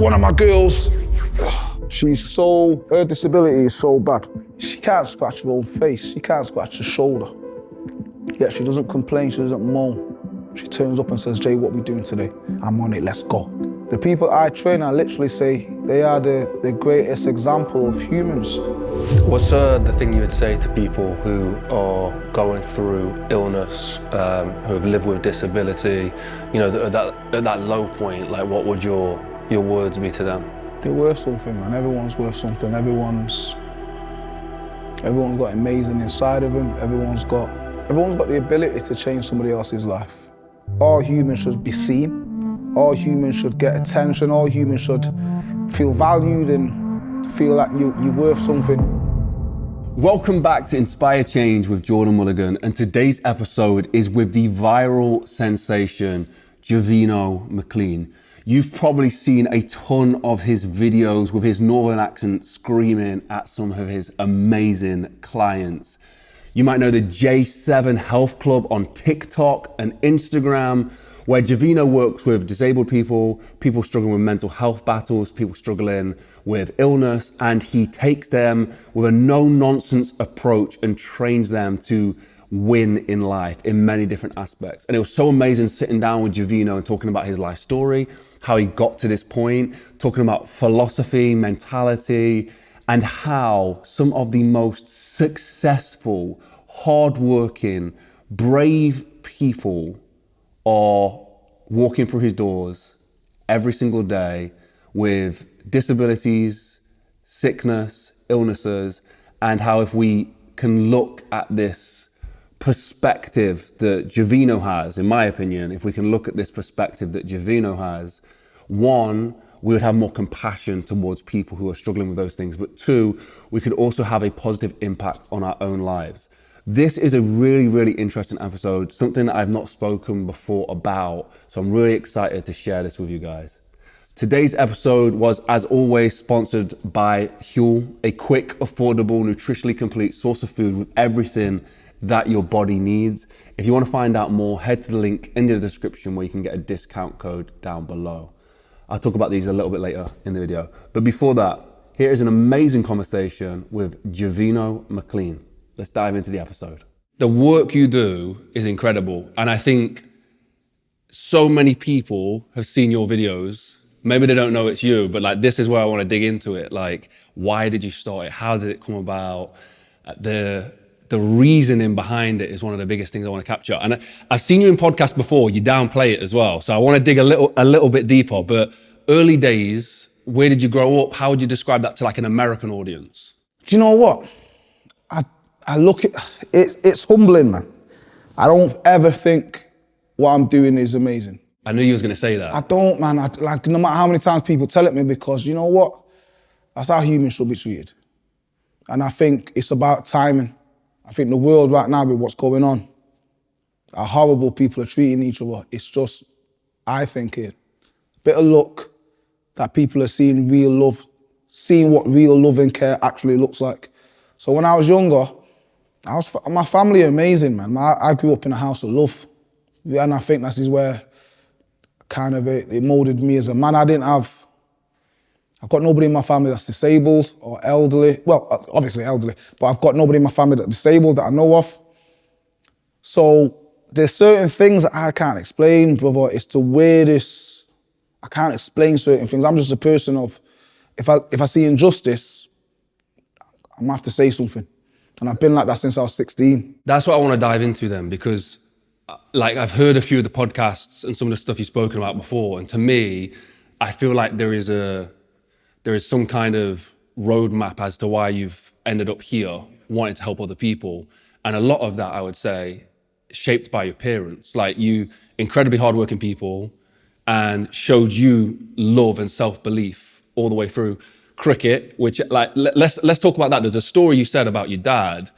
One of my girls, her disability is so bad. She can't scratch her own face, she can't scratch her shoulder. Yet she doesn't complain, she doesn't moan. She turns up and says, Jay, what are we doing today? I'm on it, let's go. The people I train, I literally say, they are the greatest example of humans. What's the thing you would say to people who are going through illness, who have lived with disability, you know, at that low point, like what would your words be to them? They're worth something, man. Everyone's worth something. Everyone's got amazing inside of them. Everyone's got the ability to change somebody else's life. All humans should be seen. All humans should get attention. All humans should feel valued and feel like you're worth something. Welcome back to Inspire Change with Jordan Mulligan, and today's episode is with the viral sensation, Javeno Mclean. You've probably seen a ton of his videos with his northern accent screaming at some of his amazing clients. You might know the J7 Health Club on TikTok and Instagram, where Javeno works with disabled people, people struggling with mental health battles, people struggling with illness, and he takes them with a no-nonsense approach and trains them to win in life in many different aspects. And it was so amazing sitting down with Javeno and talking about his life story, how he got to this point, talking about philosophy, mentality, and how some of the most successful, hardworking, brave people are walking through his doors every single day with disabilities, sickness, illnesses, and how if we can look at this perspective that Javeno has, in my opinion, if we can look at this perspective that Javeno has, one, we would have more compassion towards people who are struggling with those things, but two, we could also have a positive impact on our own lives. This is a really, really interesting episode, something that I've not spoken before about, so I'm really excited to share this with you guys. Today's episode was, as always, sponsored by Huel, a quick, affordable, nutritionally complete source of food with everything that your body needs. If you want to find out more, head to the link in the description where you can get a discount code down below. I'll talk about these a little bit later in the video. But before that, here is an amazing conversation with Javeno Mclean. Let's dive into the episode. The work you do is incredible. And I think so many people have seen your videos. Maybe they don't know it's you, but like, this is where I want to dig into it. Like, why did you start it? How did it come about? The reasoning behind it is one of the biggest things I want to capture. And I've seen you in podcasts before, you downplay it as well. So I want to dig a little bit deeper, but early days, where did you grow up? How would you describe that to like an American audience? Do you know what? I look at it's humbling, man. I don't ever think what I'm doing is amazing. I knew you was going to say that. I don't, man. Like, no matter how many times people tell it me, because you know what? That's how humans should be treated. And I think it's about timing. I think the world right now with what's going on, how horrible people are treating each other, it's just, I think, a bit of luck that people are seeing real love, seeing what real love and care actually looks like. So when I was younger, my family are amazing, man. I grew up in a house of love. And I think this is where kind of it molded me as a man. I've got nobody in my family that's disabled or elderly. Well, obviously elderly, but I've got nobody in my family that's disabled that I know of. So there's certain things that I can't explain, brother. It's the weirdest. I can't explain certain things. I'm just a person of, if I see injustice, I'm gonna have to say something. And I've been like that since I was 16. That's what I want to dive into then, because like I've heard a few of the podcasts and some of the stuff you've spoken about before. And to me, I feel like there is some kind of roadmap as to why you've ended up here wanting to help other people. And a lot of that, I would say, shaped by your parents. Like, you incredibly hardworking people, and showed you love and self-belief all the way through. Cricket, which, like, let's talk about that. There's a story you said about your dad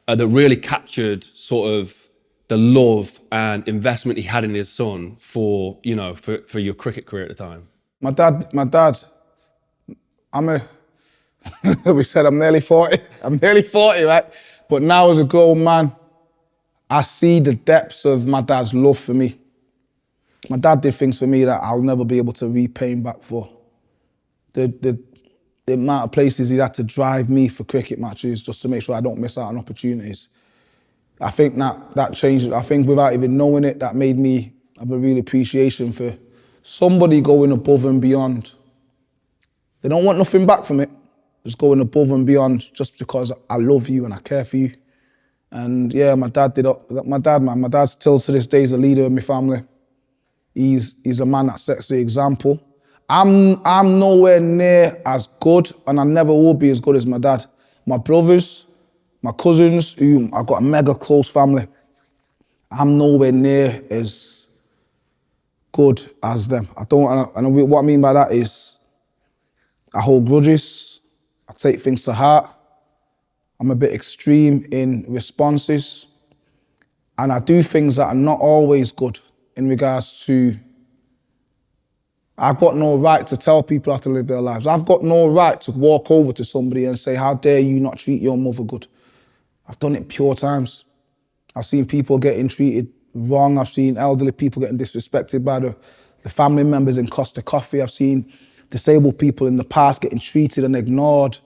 that really captured sort of the love and investment he had in his son for your cricket career at the time. My dad, we said I'm nearly 40. I'm nearly 40, right? But now as a grown man, I see the depths of my dad's love for me. My dad did things for me that I'll never be able to repay him back for. the amount of places he had to drive me for cricket matches just to make sure I don't miss out on opportunities. I think that changed it. I think without even knowing it, that made me have a real appreciation for somebody going above and beyond. They don't want nothing back from it, just going above and beyond just because I love you and I care for you. And yeah, my dad, man. My dad still to this day is a leader of my family. He's a man that sets the example. I'm nowhere near as good, and I never will be as good as my dad. My brothers, my cousins, who I've got a mega close family, I'm nowhere near as good as them. And what I mean by that is I hold grudges, I take things to heart, I'm a bit extreme in responses, and I do things that are not always good in regards to, I've got no right to tell people how to live their lives. I've got no right to walk over to somebody and say, how dare you not treat your mother good? I've done it pure times. I've seen people getting treated wrong. I've seen elderly people getting disrespected by the family members in Costa Coffee. I've seen disabled people in the past getting treated and ignored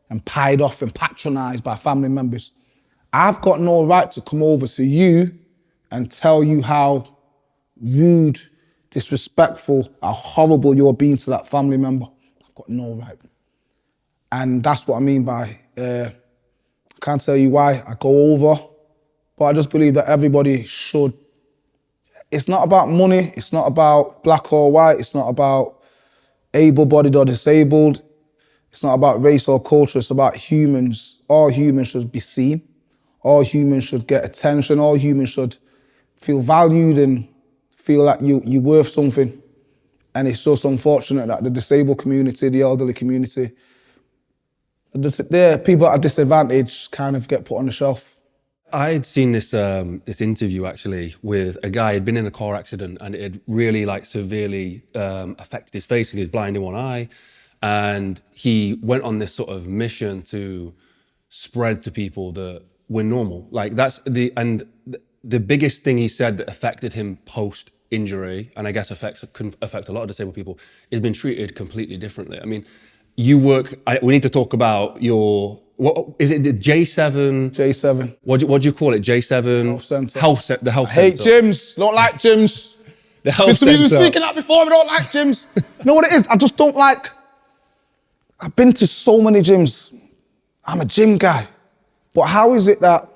and pied off and patronised by family members. I've got no right to come over to you and tell you how rude, disrespectful, how horrible you're being to that family member. I've got no right. And that's what I mean by, I can't tell you why I go over, but I just believe that everybody should. It's not about money, it's not about black or white, it's not about able-bodied or disabled, it's not about race or culture, it's about humans. All humans should be seen, all humans should get attention, all humans should feel valued and feel like you're worth something. And it's just unfortunate that the disabled community, the elderly community, the people at a disadvantage kind of get put on the shelf. I had seen this interview actually with a guy who'd been in a car accident and it had really severely affected his face. He was blind in one eye, and he went on this sort of mission to spread to people that we're normal. The biggest thing he said that affected him post injury, and I guess can affect a lot of disabled people, is been treated completely differently. I mean, we need to talk about what is it, the J7? J7. What do you call it? J7? Health centre. The health I hate centre. gyms, don't like gyms. The health We've been centre. speaking that before, I don't like gyms. You know what it is? I just don't like, I've been to so many gyms. I'm a gym guy. But how is it that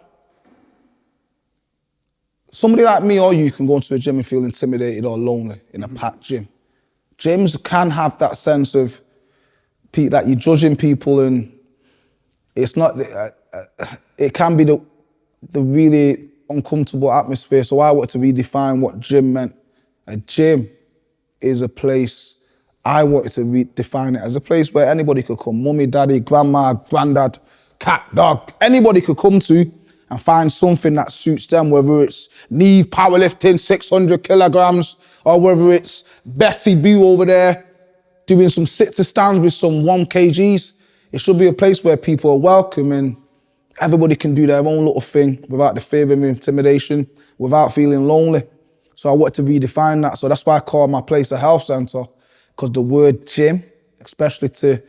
somebody like me or you can go into a gym and feel intimidated or lonely in a packed gym? Gyms can have that sense of that you're judging people, and it's not, it can be the really uncomfortable atmosphere. So I wanted to redefine what gym meant. A gym is a place, I wanted to redefine it as a place where anybody could come, mummy, daddy, grandma, granddad, cat, dog, anybody could come to and find something that suits them, whether it's knee powerlifting, 600 kilograms, or whether it's Betty Boo over there doing some sit-to-stands with some 1 kgs. It should be a place where people are welcome and everybody can do their own little thing without the fear of intimidation, without feeling lonely. So I wanted to redefine that. So that's why I call my place a health centre, because the word gym, especially to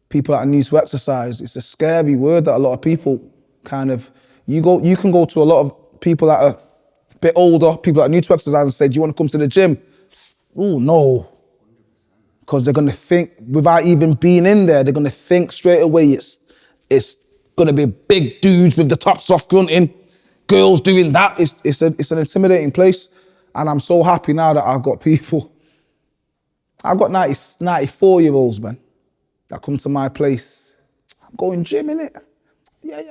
people that are new to exercise, it's a scary word that a lot of people kind of, you can go to a lot of people that are a bit older, people that are new to exercise and say, do you want to come to the gym? Oh, no. Because they're going to think, without even being in there, they're going to think straight away it's going to be big dudes with the tops off grunting, girls doing that. It's an intimidating place. And I'm so happy now that I've got people, I've got 94-year-olds, man, that come to my place. I'm going gym, innit? Yeah,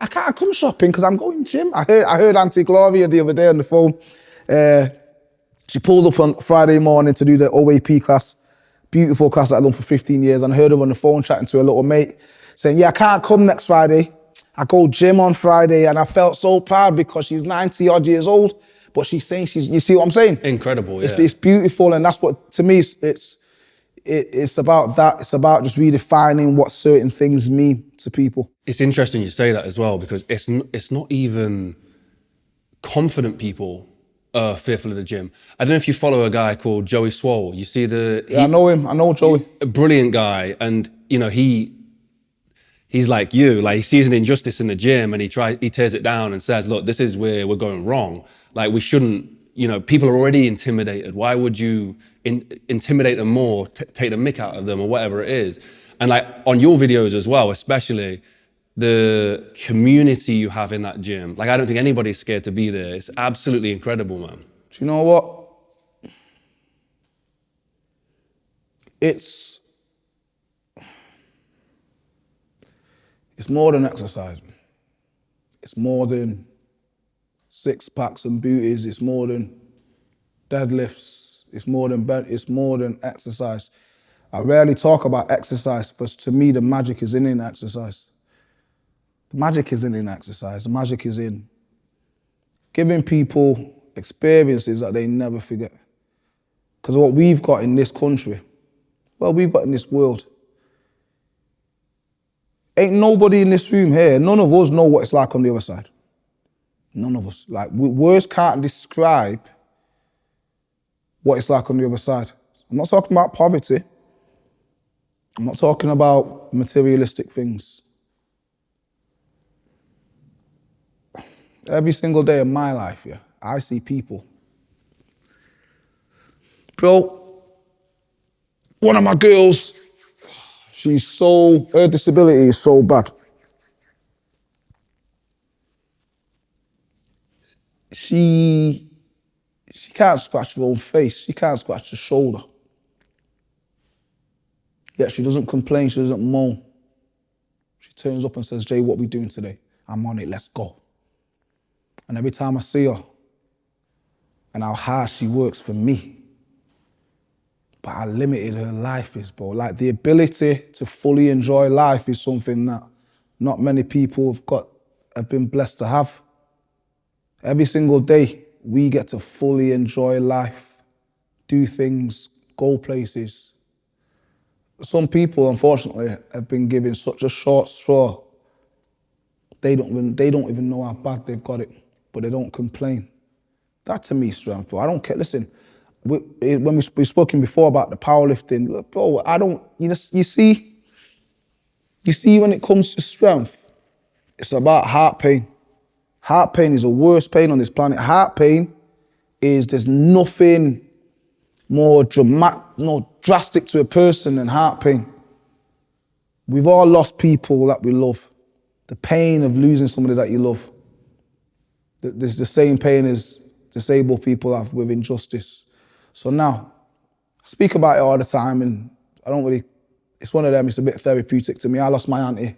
I can't come shopping because I'm going gym. I heard Auntie Gloria the other day on the phone. She pulled up on Friday morning to do the OAP class. Beautiful class that I've done for 15 years. And I heard her on the phone chatting to a little mate saying, yeah, I can't come next Friday. I go gym on Friday. And I felt so proud because she's 90 odd years old, but she's saying you see what I'm saying? Incredible, yeah. It's beautiful. And that's what, to me, it's about that. It's about just redefining what certain things mean to people. It's interesting you say that as well, because it's not even confident people fearful of the gym. I don't know if you follow a guy called Joey Swole. You see Yeah, I know him. I know Joey. a brilliant guy, and you know he's like you. Like he sees an injustice in the gym and he tears it down and says, "Look, this is where we're going wrong. Like we shouldn't. You know, people are already intimidated. Why would you intimidate them more? Take the mick out of them or whatever it is." And like on your videos as well, especially the community you have in that gym. Like I don't think anybody's scared to be there. It's absolutely incredible, man. Do you know what? It's more than exercise, man. It's more than six packs and booties. It's more than deadlifts. It's more than exercise. I rarely talk about exercise because to me the magic is in exercise. The magic isn't in exercise. The magic is in giving people experiences that they never forget. Because what we've got in this country, well, we've got in this world, ain't nobody in this room here, none of us know what it's like on the other side. None of us. Like, words can't describe what it's like on the other side. I'm not talking about poverty. I'm not talking about materialistic things. Every single day of my life, yeah, I see people. Bro, one of my girls, her disability is so bad. She can't scratch her own face. She can't scratch her shoulder. Yet she doesn't complain, she doesn't moan. She turns up and says, "Jay, what are we doing today? I'm on it, let's go." And every time I see her and how hard she works for me, but how limited her life is, bro. Like the ability to fully enjoy life is something that not many people have been blessed to have. Every single day, we get to fully enjoy life, do things, go places. Some people, unfortunately, have been given such a short straw. They don't even know how bad they've got it, but they don't complain. That to me is strength, bro. I don't care. Listen, when we've spoken before about the powerlifting, look, bro, you see when it comes to strength, it's about heart pain. Heart pain is the worst pain on this planet. Heart pain there's nothing more drastic to a person than heart pain. We've all lost people that we love. The pain of losing somebody that you love. There's the same pain as disabled people have with injustice. So now, I speak about it all the time and it's one of them, it's a bit therapeutic to me. I lost my auntie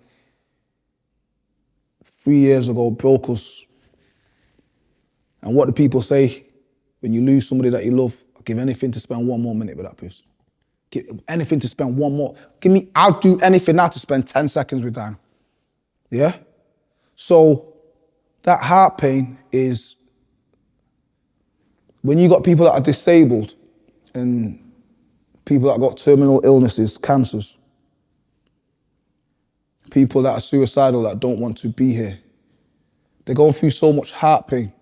3 years ago, broke us. And what do people say when you lose somebody that you love? I'll give anything to spend one more minute with that person. Give anything to spend one more. I'll do anything now to spend 10 seconds with them. Yeah? So that heart pain is when you got people that are disabled and people that got terminal illnesses, cancers, people that are suicidal that don't want to be here. They're going through so much heart pain.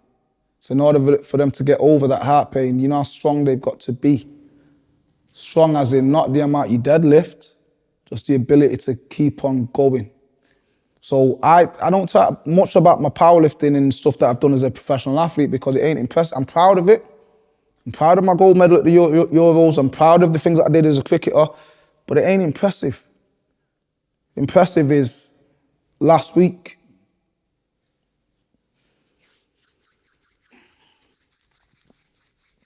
So in order for them to get over that heart pain, you know how strong they've got to be. Strong as in not the amount you deadlift, just the ability to keep on going. So I don't talk much about my powerlifting and stuff that I've done as a professional athlete because it ain't impressive. I'm proud of it. I'm proud of my gold medal at the Euros. I'm proud of the things that I did as a cricketer, but it ain't impressive. Impressive is last week.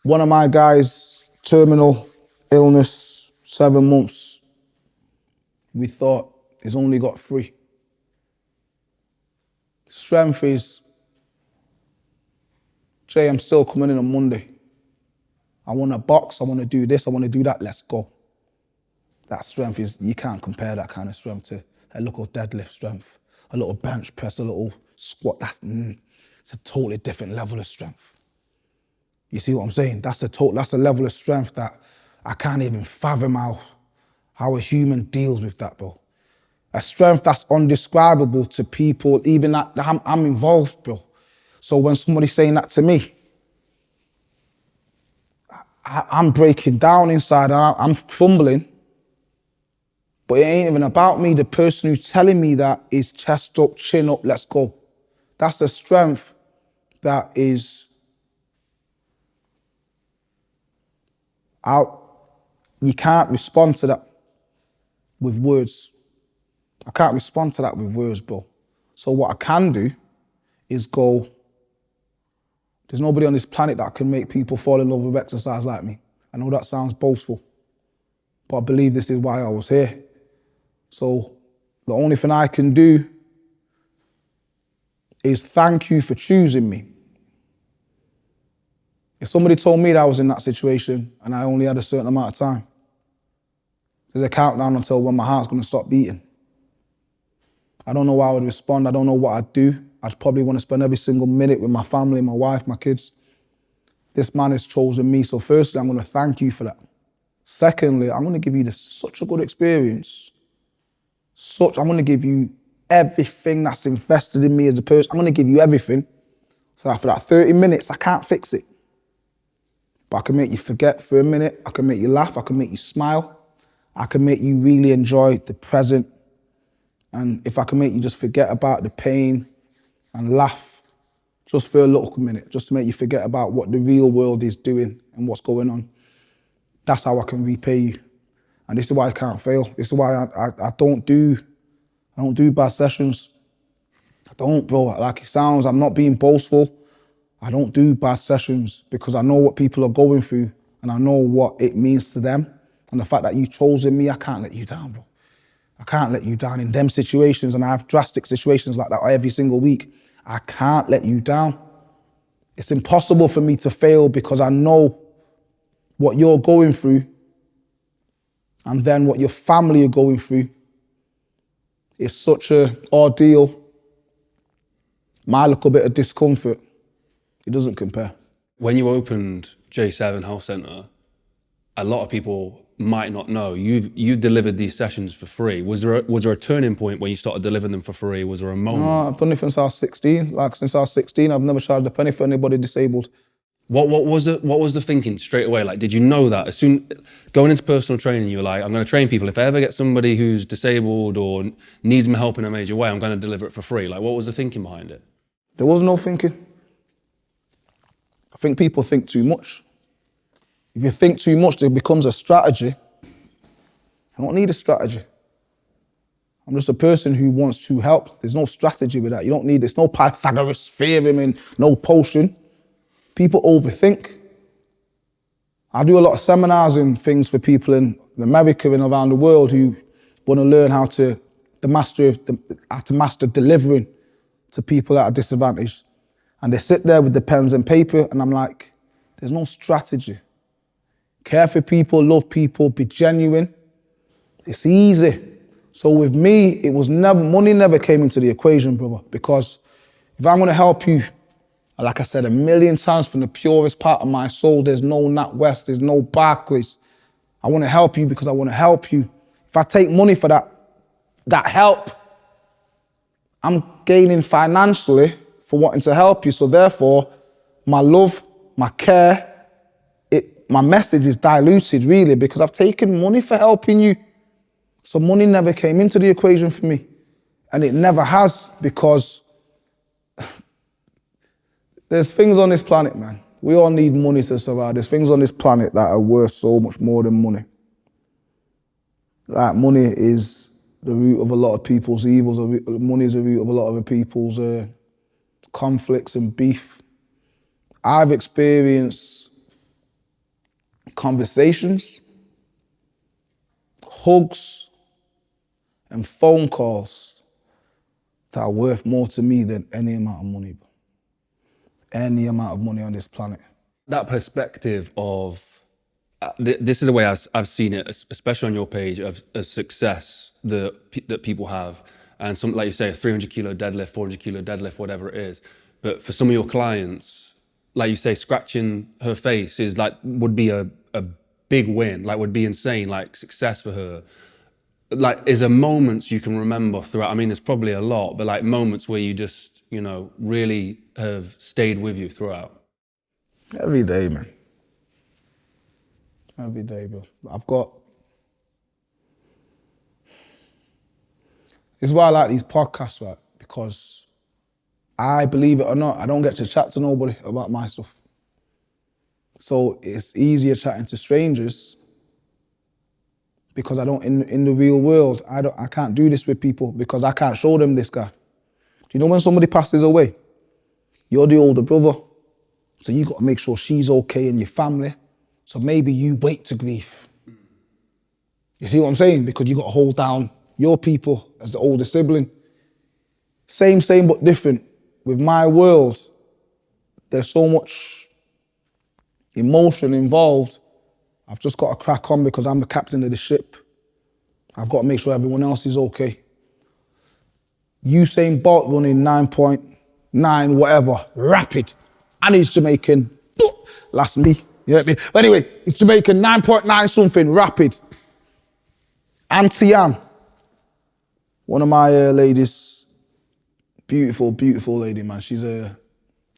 One of my guys, terminal illness, 7 months. We thought he's only got 3. Strength is, Jay, I'm still coming in on Monday. I want to box, I want to do this, I want to do that, let's go. That strength is, you can't compare that kind of strength to a little deadlift strength, a little bench press, a little squat. It's a totally different level of strength. You see what I'm saying? That's a level of strength that I can't even fathom how a human deals with that, bro. A strength that's undescribable to people, even that I'm involved, bro. So when somebody's saying that to me, I'm breaking down inside and I'm crumbling. But it ain't even about me. The person who's telling me that is chest up, chin up, let's go. That's the strength that is out. You can't respond to that with words. I can't respond to that with words, bro. So what I can do is go, there's nobody on this planet that can make people fall in love with exercise like me. I know that sounds boastful, but I believe this is why I was here. So the only thing I can do is thank you for choosing me. If somebody told me that I was in that situation and I only had a certain amount of time, there's a countdown until when my heart's gonna stop beating. I don't know how I would respond. I don't know what I'd do. I'd probably want to spend every single minute with my family, my wife, my kids. This man has chosen me. So firstly, I'm gonna thank you for that. Secondly, I'm gonna give you such a good experience. I'm gonna give you everything that's invested in me as a person. I'm gonna give you everything. So after that 30 minutes, I can't fix it. But I can make you forget for a minute. I can make you laugh. I can make you smile. I can make you really enjoy the present. And if I can make you just forget about the pain and laugh just for a little minute, just to make you forget about what the real world is doing and what's going on, that's how I can repay you. And this is why I can't fail. This is why I don't do bad sessions. I don't, bro. Like it sounds, I'm not being boastful. I don't do bad sessions because I know what people are going through and I know what it means to them. And the fact that you've chosen me, I can't let you down, bro. I can't let you down in them situations, and I have drastic situations like that every single week. I can't let you down. It's impossible for me to fail because I know what you're going through and then what your family are going through is such an ordeal. My little bit of discomfort, it doesn't compare. When you opened J7 Health Centre, a lot of people might not know you delivered these sessions for free. Was there a turning point when you started delivering them for free? Was there a moment? No, I've done it since I was 16. Like since I was 16, I've never charged a penny for anybody disabled. What was the thinking straight away? Like, did you know that as soon going into personal training, you were like, I'm going to train people. If I ever get somebody who's disabled or needs my help in a major way, I'm going to deliver it for free. Like, what was the thinking behind it? There was no thinking. I think people think too much. If you think too much, it becomes a strategy. I don't need a strategy. I'm just a person who wants to help. There's no strategy with that. You don't need, there's no Pythagoras theorem and no potion. People overthink. I do a lot of seminars and things for people in America and around the world who want to learn how to master delivering to people that are disadvantaged. And they sit there with the pens and paper and I'm like, there's no strategy. Care for people, love people, be genuine. It's easy. So with me, money never came into the equation, brother, because if I'm gonna help you, like I said 1,000,000 times from the purest part of my soul, there's no NatWest, there's no Barclays. I wanna help you because I wanna help you. If I take money for that help, I'm gaining financially for wanting to help you. So therefore, my love, my care, my message is diluted really because I've taken money for helping you. So money never came into the equation for me. And it never has because there's things on this planet, man. We all need money to survive. There's things on this planet that are worth so much more than money. Like money is the root of a lot of people's evils. Money is the root of a lot of people's conflicts and beef. I've experienced conversations, hugs, and phone calls that are worth more to me than any amount of money. Any amount of money on this planet. That perspective of, this is the way I've seen it, especially on your page, of success that people have. And some, like you say, a 300 kilo deadlift, 400 kilo deadlift, whatever it is. But for some of your clients, like you say, scratching her face would be a big win, like would be insane, like success for her. Like, is there moments you can remember throughout? I mean, there's probably a lot, but like moments where you just, really have stayed with you throughout? Every day, man. Every day, bro. This is why I like these podcasts, right? Because I, believe it or not, I don't get to chat to nobody about my stuff. So it's easier chatting to strangers because I don't, in the real world, I can't do this with people because I can't show them this guy. Do you know when somebody passes away, you're the older brother, so you got to make sure she's okay in your family. So maybe you wait to grieve. You see what I'm saying? Because you got to hold down your people as the older sibling. Same but different. With my world, there's so much emotion involved. I've just got to crack on because I'm the captain of the ship. I've got to make sure everyone else is okay. Usain Bolt running 9.9 whatever, rapid, and he's Jamaican. That's me. You know what I mean? But anyway, it's Jamaican 9.9 something, rapid. Auntie Anne, one of my ladies, beautiful lady, man. She's a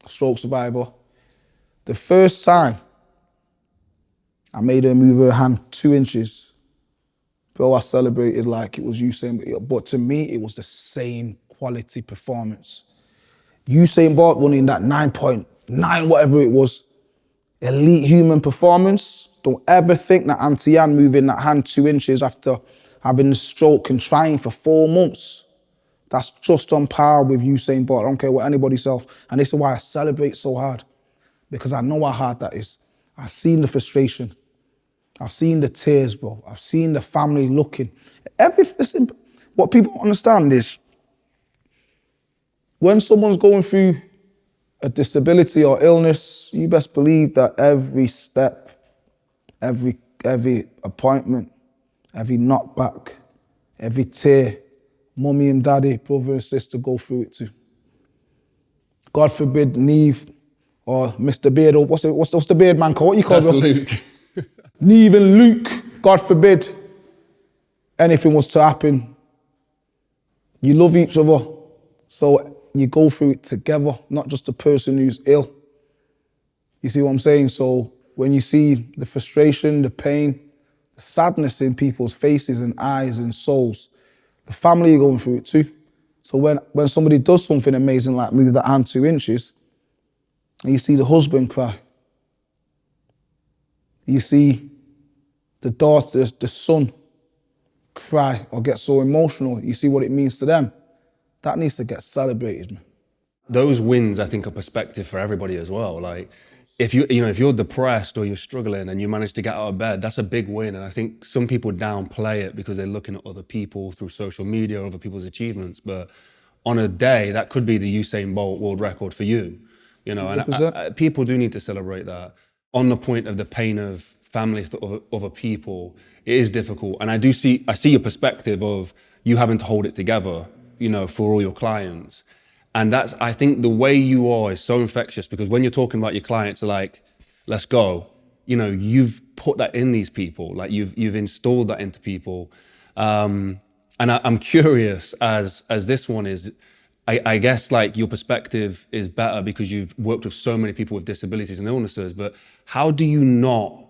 stroke survivor. The first time I made her move her hand 2 inches, bro, I celebrated like it was Usain, but to me, it was the same quality performance. Usain Bolt running that 9.9, whatever it was, elite human performance. Don't ever think that Auntie Anne moving that hand 2 inches after having a stroke and trying for 4 months. That's just on par with Usain Bolt. I don't care what anybody says. And this is why I celebrate so hard, because I know how hard that is. I've seen the frustration. I've seen the tears, bro. I've seen the family looking. Listen, what people don't understand is when someone's going through a disability or illness, you best believe that every step, every appointment, every knockback, every tear, mummy and daddy, brother and sister go through it too. God forbid Neve or Mr. Beard, or what's the beard man called? What you call That's him? Luke. Neve and Luke, God forbid anything was to happen. You love each other, so you go through it together, not just the person who's ill. You see what I'm saying? So when you see the frustration, the pain, the sadness in people's faces and eyes and souls, the family are going through it too. So when somebody does something amazing like move that hand 2 inches, and you see the husband cry, you see the daughter, the son cry or get so emotional, you see what it means to them. That needs to get celebrated, man. Those wins, I think, are perspective for everybody as well. Like, if you're depressed or you're struggling and you manage to get out of bed, that's a big win. And I think some people downplay it because they're looking at other people through social media or other people's achievements. But on a day, that could be the Usain Bolt world record for you. You know, 100%. and people do need to celebrate that. On the point of the pain of families of other people, it is difficult. And I see your perspective of you having to hold it together, you know, for all your clients. And I think the way you are is so infectious, because when you're talking about your clients are like, let's go, you know, you've put that in these people, like you've installed that into people. And I'm curious as this one is, I guess like your perspective is better because you've worked with so many people with disabilities and illnesses, but how do you not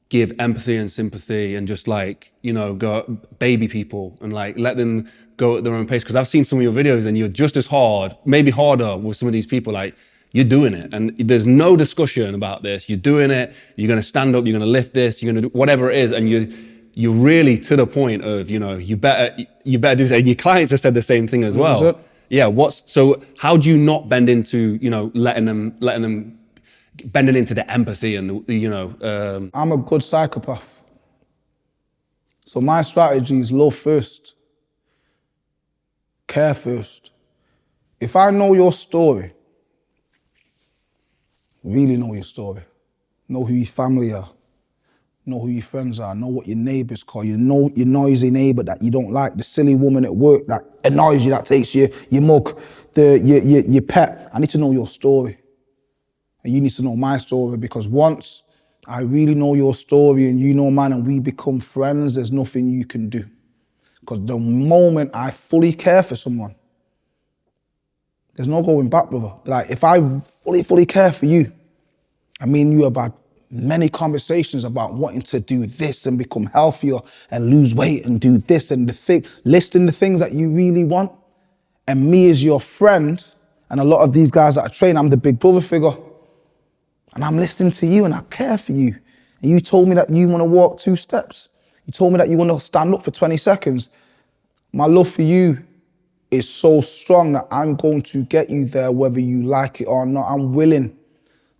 give empathy and sympathy and just like, you know, go baby people and like let them go at their own pace? Because I've seen some of your videos and you're just as hard, maybe harder with some of these people. Like, you're doing it and there's no discussion about this. You're doing it, you're gonna stand up, you're gonna lift this, you're gonna do whatever it is, and you're really to the point of, you know, you better do this. And your clients have said the same thing as well. 100%. Yeah, so how do you not bend into, you know, letting them bending into the empathy and, you know... I'm a good psychopath. So my strategy is love first, care first. If I know your story, really know your story, know who your family are, know who your friends are, know what your neighbours call you, know your noisy neighbour that you don't like, the silly woman at work that annoys you, that takes your mug, your pet. I need to know your story. And you need to know my story, because once I really know your story and you know mine and we become friends, there's nothing you can do. Because the moment I fully care for someone, there's no going back, brother. Like, if I fully care for you, I mean you are bad, many conversations about wanting to do this and become healthier and lose weight and do this and listing the things that you really want. And me as your friend, and a lot of these guys that I train, I'm the big brother figure. And I'm listening to you and I care for you. And you told me that you want to walk 2 steps. You told me that you want to stand up for 20 seconds. My love for you is so strong that I'm going to get you there whether you like it or not. I'm willing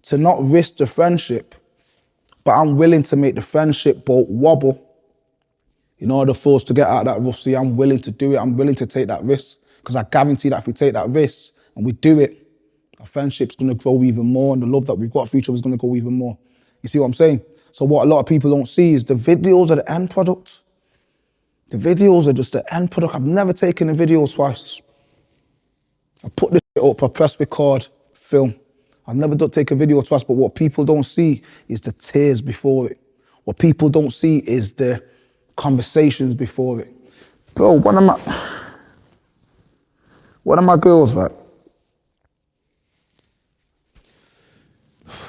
to not risk the friendship, but I'm willing to make the friendship boat wobble in order for us to get out of that rough sea. I'm willing to do it. I'm willing to take that risk because I guarantee that if we take that risk and we do it, our friendship's going to grow even more and the love that we've got for each other is going to go even more. You see what I'm saying? So what a lot of people don't see is the videos are the end product. The videos are just the end product. I've never taken a video twice. I put this up, I press record, film. I've never take a video twice, but what people don't see is the tears before it. What people don't see is the conversations before it. Bro, one of my girls, right?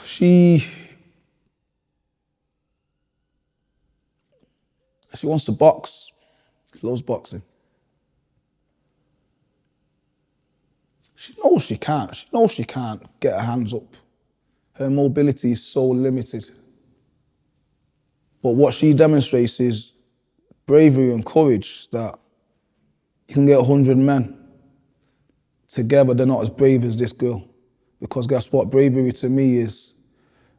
She wants to box. She loves boxing. She knows she can't. She knows she can't get her hands up. Her mobility is so limited. But what she demonstrates is bravery and courage that you can get 100 men together, they're not as brave as this girl. Because guess what? Bravery to me is,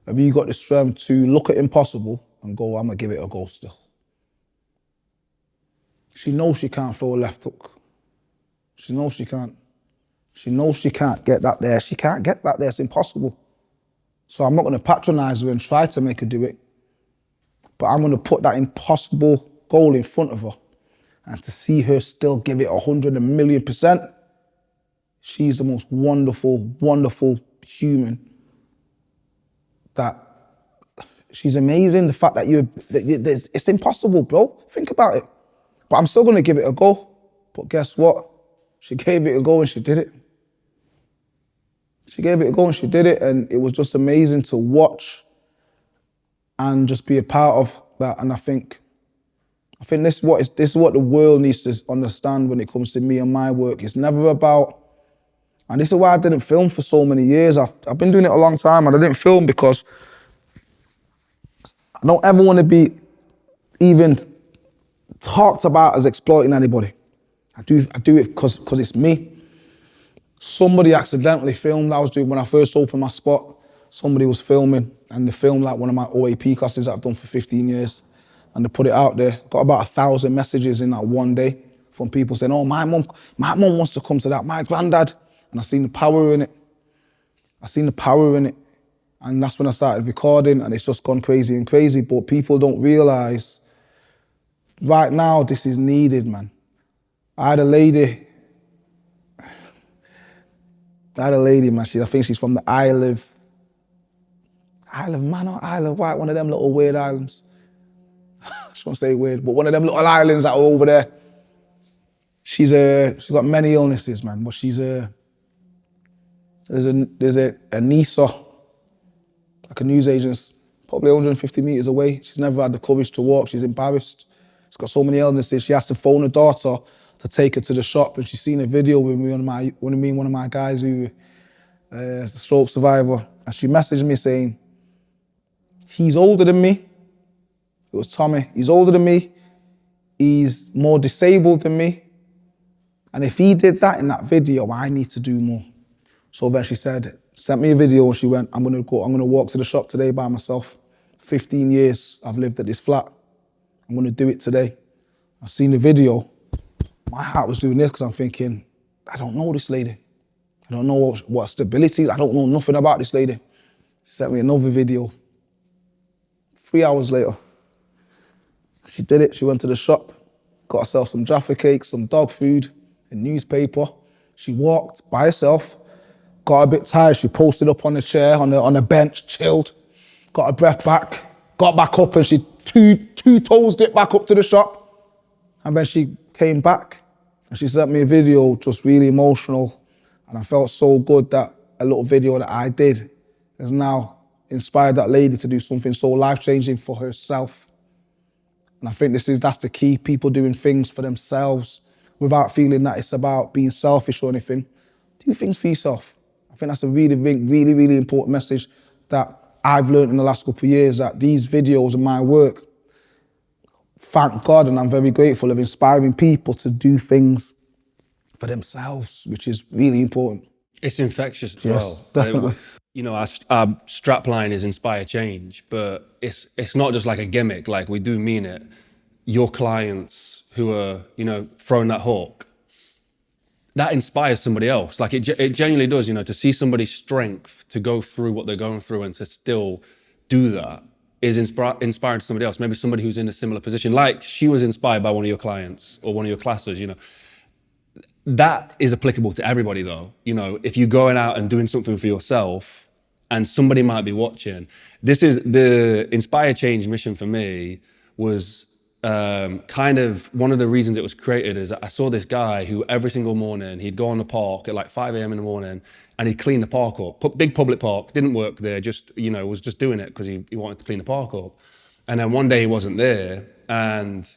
have you got the strength to look at impossible and go, I'm gonna give it a go still. She knows she can't throw a left hook. She knows she can't. She knows she can't get that there. She can't get that there, it's impossible. So I'm not gonna patronize her and try to make her do it, but I'm gonna put that impossible goal in front of her. And to see her still give it 100,000,000%, she's the most wonderful, wonderful human. That she's amazing. The fact that it's impossible, bro. Think about it. But I'm still gonna give it a go. But guess what? She gave it a go and she did it. She gave it a go and she did it, and it was just amazing to watch and just be a part of that. And I think this is what the world needs to understand when it comes to me and my work. It's never about, and this is why I didn't film for so many years. I've been doing it a long time and I didn't film because I don't ever want to be even talked about as exploiting anybody. I do it because it's me. Somebody accidentally filmed. When I first opened my spot, somebody was filming and they filmed like one of my OAP classes that I've done for 15 years. And they put it out there. Got about 1,000 messages in that one day from people saying, oh, my mum wants to come to that, my granddad. And I seen the power in it. And that's when I started recording, and it's just gone crazy and crazy. But people don't realize right now this is needed, man. I had a lady, man. I think she's from the Isle of Man or Isle of Wight, one of them little weird islands. I shouldn't say weird, but one of them little islands that are over there. She's got many illnesses, man. But there's a NISA, like a newsagent, probably 150 meters away. She's never had the courage to walk. She's embarrassed. She's got so many illnesses. She has to phone her daughter to take her to the shop, and she's seen a video with me, one of my guys who is a stroke survivor, and she messaged me saying, he's older than me. It was Tommy. He's older than me. He's more disabled than me. And if he did that in that video, I need to do more. So then she sent me a video and she went, I'm gonna walk to the shop today by myself. 15 years I've lived at this flat. I'm gonna do it today. I've seen the video. My heart was doing this because I'm thinking, I don't know this lady. I don't know what stability is. I don't know nothing about this lady. She sent me another video. 3 hours later, she did it. She went to the shop, got herself some Jaffa cakes, some dog food, a newspaper. She walked by herself, got a bit tired. She posted up on the chair, on the bench, chilled, got her breath back, got back up, and she two toes dipped back up to the shop. And then she came back and she sent me a video, just really emotional. And I felt so good that a little video that I did is now inspired that lady to do something so life-changing for herself. And I think that's the key, people doing things for themselves without feeling that it's about being selfish or anything. Do things for yourself. I think that's a really, really, really important message that I've learned in the last couple of years, that these videos and my work, thank God, and I'm very grateful, of inspiring people to do things for themselves, which is really important. It's infectious as Yes, well. definitely. You know, our strapline is inspire change, but it's not just like a gimmick. Like, we do mean it. Your clients who are, you know, throwing that hook, that inspires somebody else. Like, it genuinely does, you know, to see somebody's strength to go through what they're going through and to still do that is inspiring to somebody else. Maybe somebody who's in a similar position, like she was inspired by one of your clients or one of your classes, you know. That is applicable to everybody though. You know, if you're going out and doing something for yourself and somebody might be watching, this is the Inspire Change mission for me was kind of one of the reasons it was created. Is I saw this guy who every single morning he'd go on the park at like 5 a.m. in the morning and he'd clean the park up. Big public park, didn't work there, just, you know, was just doing it because he wanted to clean the park up. And then one day he wasn't there and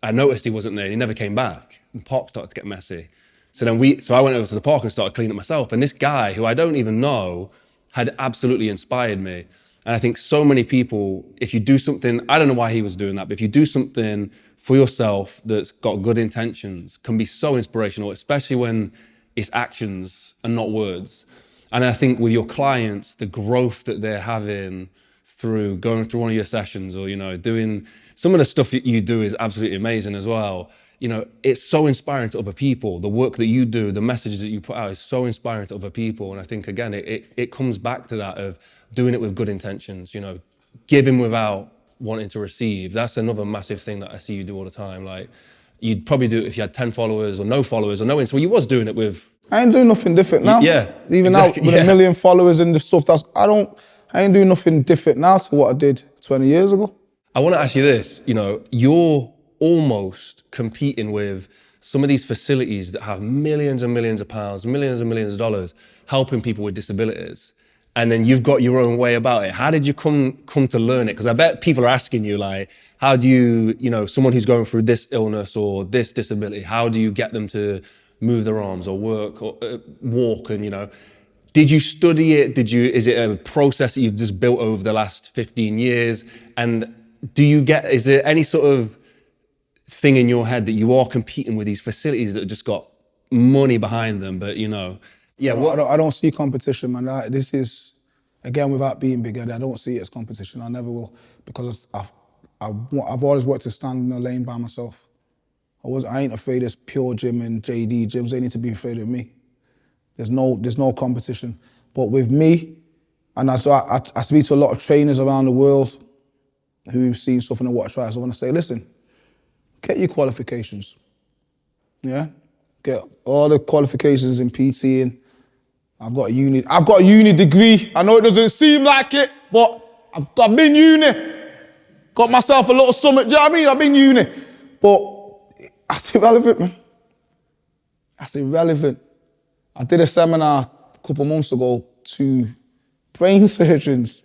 I noticed he wasn't there and he never came back. The park started to get messy. So I went over to the park and started cleaning it myself. And this guy, who I don't even know, had absolutely inspired me. And I think so many people, if you do something, I don't know why he was doing that, but if you do something for yourself that's got good intentions, can be so inspirational, especially when it's actions and not words. And I think with your clients, the growth that they're having through going through one of your sessions, or, you know, doing some of the stuff that you do is absolutely amazing as well. You know, it's so inspiring to other people. The work that you do, the messages that you put out is so inspiring to other people. And I think, again, it comes back to that of doing it with good intentions, you know, giving without wanting to receive. That's another massive thing that I see you do all the time. Like, you'd probably do it if you had 10 followers or no followers or no Instagram. Well, you was doing it with... I ain't doing nothing different now. Yeah, Even exactly, now with 1 million followers and the stuff, I ain't doing nothing different now to what I did 20 years ago. I want to ask you this, you know, you're almost competing with some of these facilities that have millions and millions of pounds, millions and millions of dollars, helping people with disabilities. And then you've got your own way about it. How did you come to learn it? Because I bet people are asking you, like, how do you know, someone who's going through this illness or this disability, how do you get them to move their arms or work or walk? And, you know, did you study it? Is it a process that you've just built over the last 15 years? And is there any sort of thing in your head that you are competing with these facilities that have just got money behind them, but, you know, yeah. I don't see competition, man. This is, again, without being bigger, I don't see it as competition. I never will, because I've always worked to stand in a lane by myself. I ain't afraid of Pure Gym and JD gyms. They need to be afraid of me. There's no competition. But with me, and I speak to a lot of trainers around the world who've seen stuff and what I try. So I want to say, listen, get your qualifications. Yeah? Get all the qualifications in PT, and I've got a uni degree. I know it doesn't seem like it, but I've been uni. Got myself a little summit, do you know what I mean? I've been uni. But that's irrelevant, man. That's irrelevant. I did a seminar a couple months ago to brain surgeons,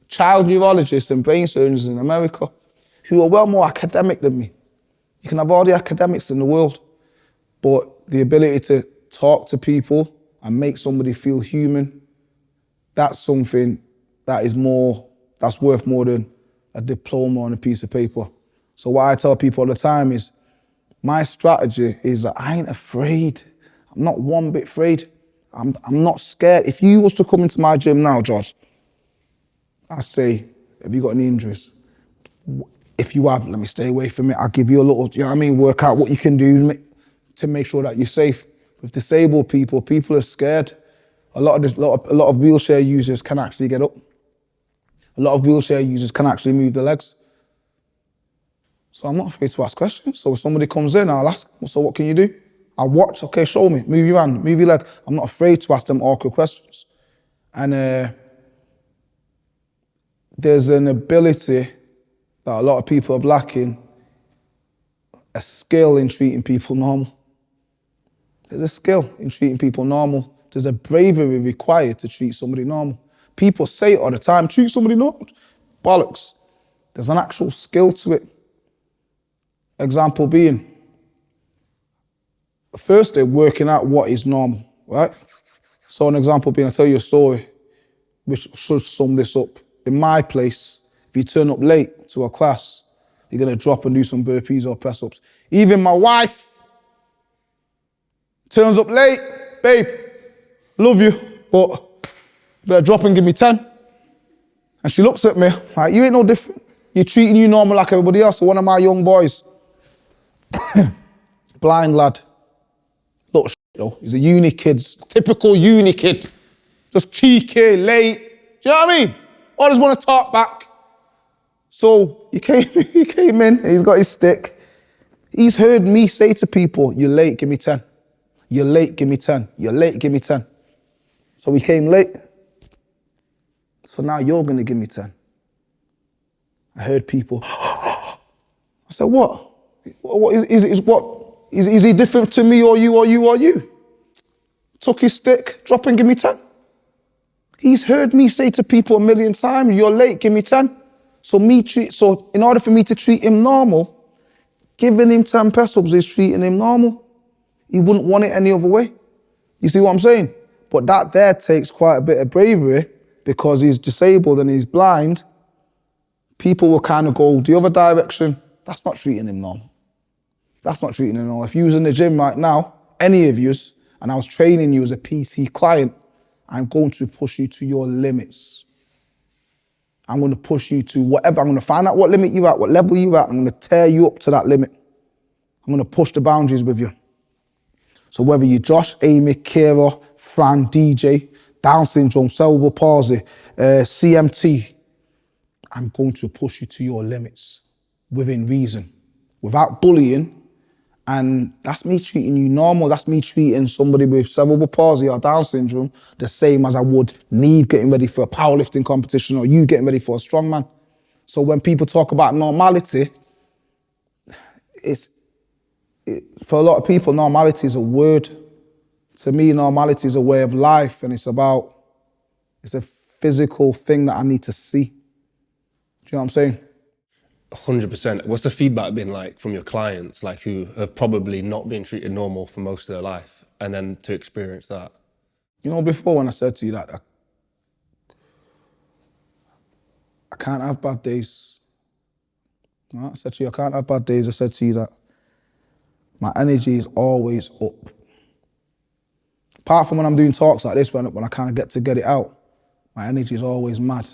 child neurologists and brain surgeons in America who are well more academic than me. You can have all the academics in the world, but the ability to talk to people and make somebody feel human, that's something that's worth more than a diploma on a piece of paper. So what I tell people all the time is, my strategy is that I ain't afraid. I'm not one bit afraid. I'm not scared. If you was to come into my gym now, Josh, I say, have you got any injuries? If you have, let me stay away from it. I'll give you a little, you know what I mean, work out what you can do to make sure that you're safe. With disabled people are scared. A lot of wheelchair users can actually get up. A lot of wheelchair users can actually move their legs. So I'm not afraid to ask questions. So if somebody comes in, I'll ask, so what can you do? I'll watch, okay, show me, move your hand, move your leg. I'm not afraid to ask them awkward questions. And there's an ability that a lot of people are lacking, a skill in treating people normal. There's a skill in treating people normal. There's a bravery required to treat somebody normal. People say it all the time, treat somebody normal. Bollocks. There's an actual skill to it. Example being, first they're working out what is normal, right? So an example being, I'll tell you a story which should sum this up. In my place, if you turn up late to a class, you're gonna drop and do some burpees or press-ups. Even my wife turns up late, babe, love you, but you better drop and give me 10. And she looks at me like, you ain't no different. You're treating you normal like everybody else. So one of my young boys, blind lad, little shit though, he's a uni kid, typical uni kid. Just cheeky, late. Do you know what I mean? Always want to talk back. So he came in, he's got his stick. He's heard me say to people, you're late, give me 10. You're late, give me 10. You're late, give me 10. So he came late. So now you're gonna give me 10. I heard people, I said, what? What is he different to me or you or you or you? Took his stick, drop and give me 10. He's heard me say to people a million times, you're late, give me 10. So in order for me to treat him normal, giving him 10 press-ups is treating him normal. He wouldn't want it any other way. You see what I'm saying? But that there takes quite a bit of bravery because he's disabled and he's blind. People will kind of go the other direction. That's not treating him normal. That's not treating him normal. If you was in the gym right now, any of yous, and I was training you as a PT client, I'm going to push you to your limits. I'm going to push you to whatever. I'm going to find out what limit you're at, what level you're at. I'm going to tear you up to that limit. I'm going to push the boundaries with you. So whether you're Josh, Amy, Kira, Fran, DJ, Down syndrome, cerebral palsy, CMT, I'm going to push you to your limits within reason, without bullying. And that's me treating you normal. That's me treating somebody with cerebral palsy or Down syndrome the same as I would Neve getting ready for a powerlifting competition or you getting ready for a strongman. So when people talk about normality, for a lot of people, normality is a word. To me, normality is a way of life, and it's a physical thing that I need to see. Do you know what I'm saying? 100%. What's the feedback been like from your clients, like who have probably not been treated normal for most of their life, and then to experience that? You know, before when I said to you that I can't have bad days. You know, I said to you, I can't have bad days. I said to you that my energy is always up. Apart from when I'm doing talks like this, when I kind of get it out, my energy is always mad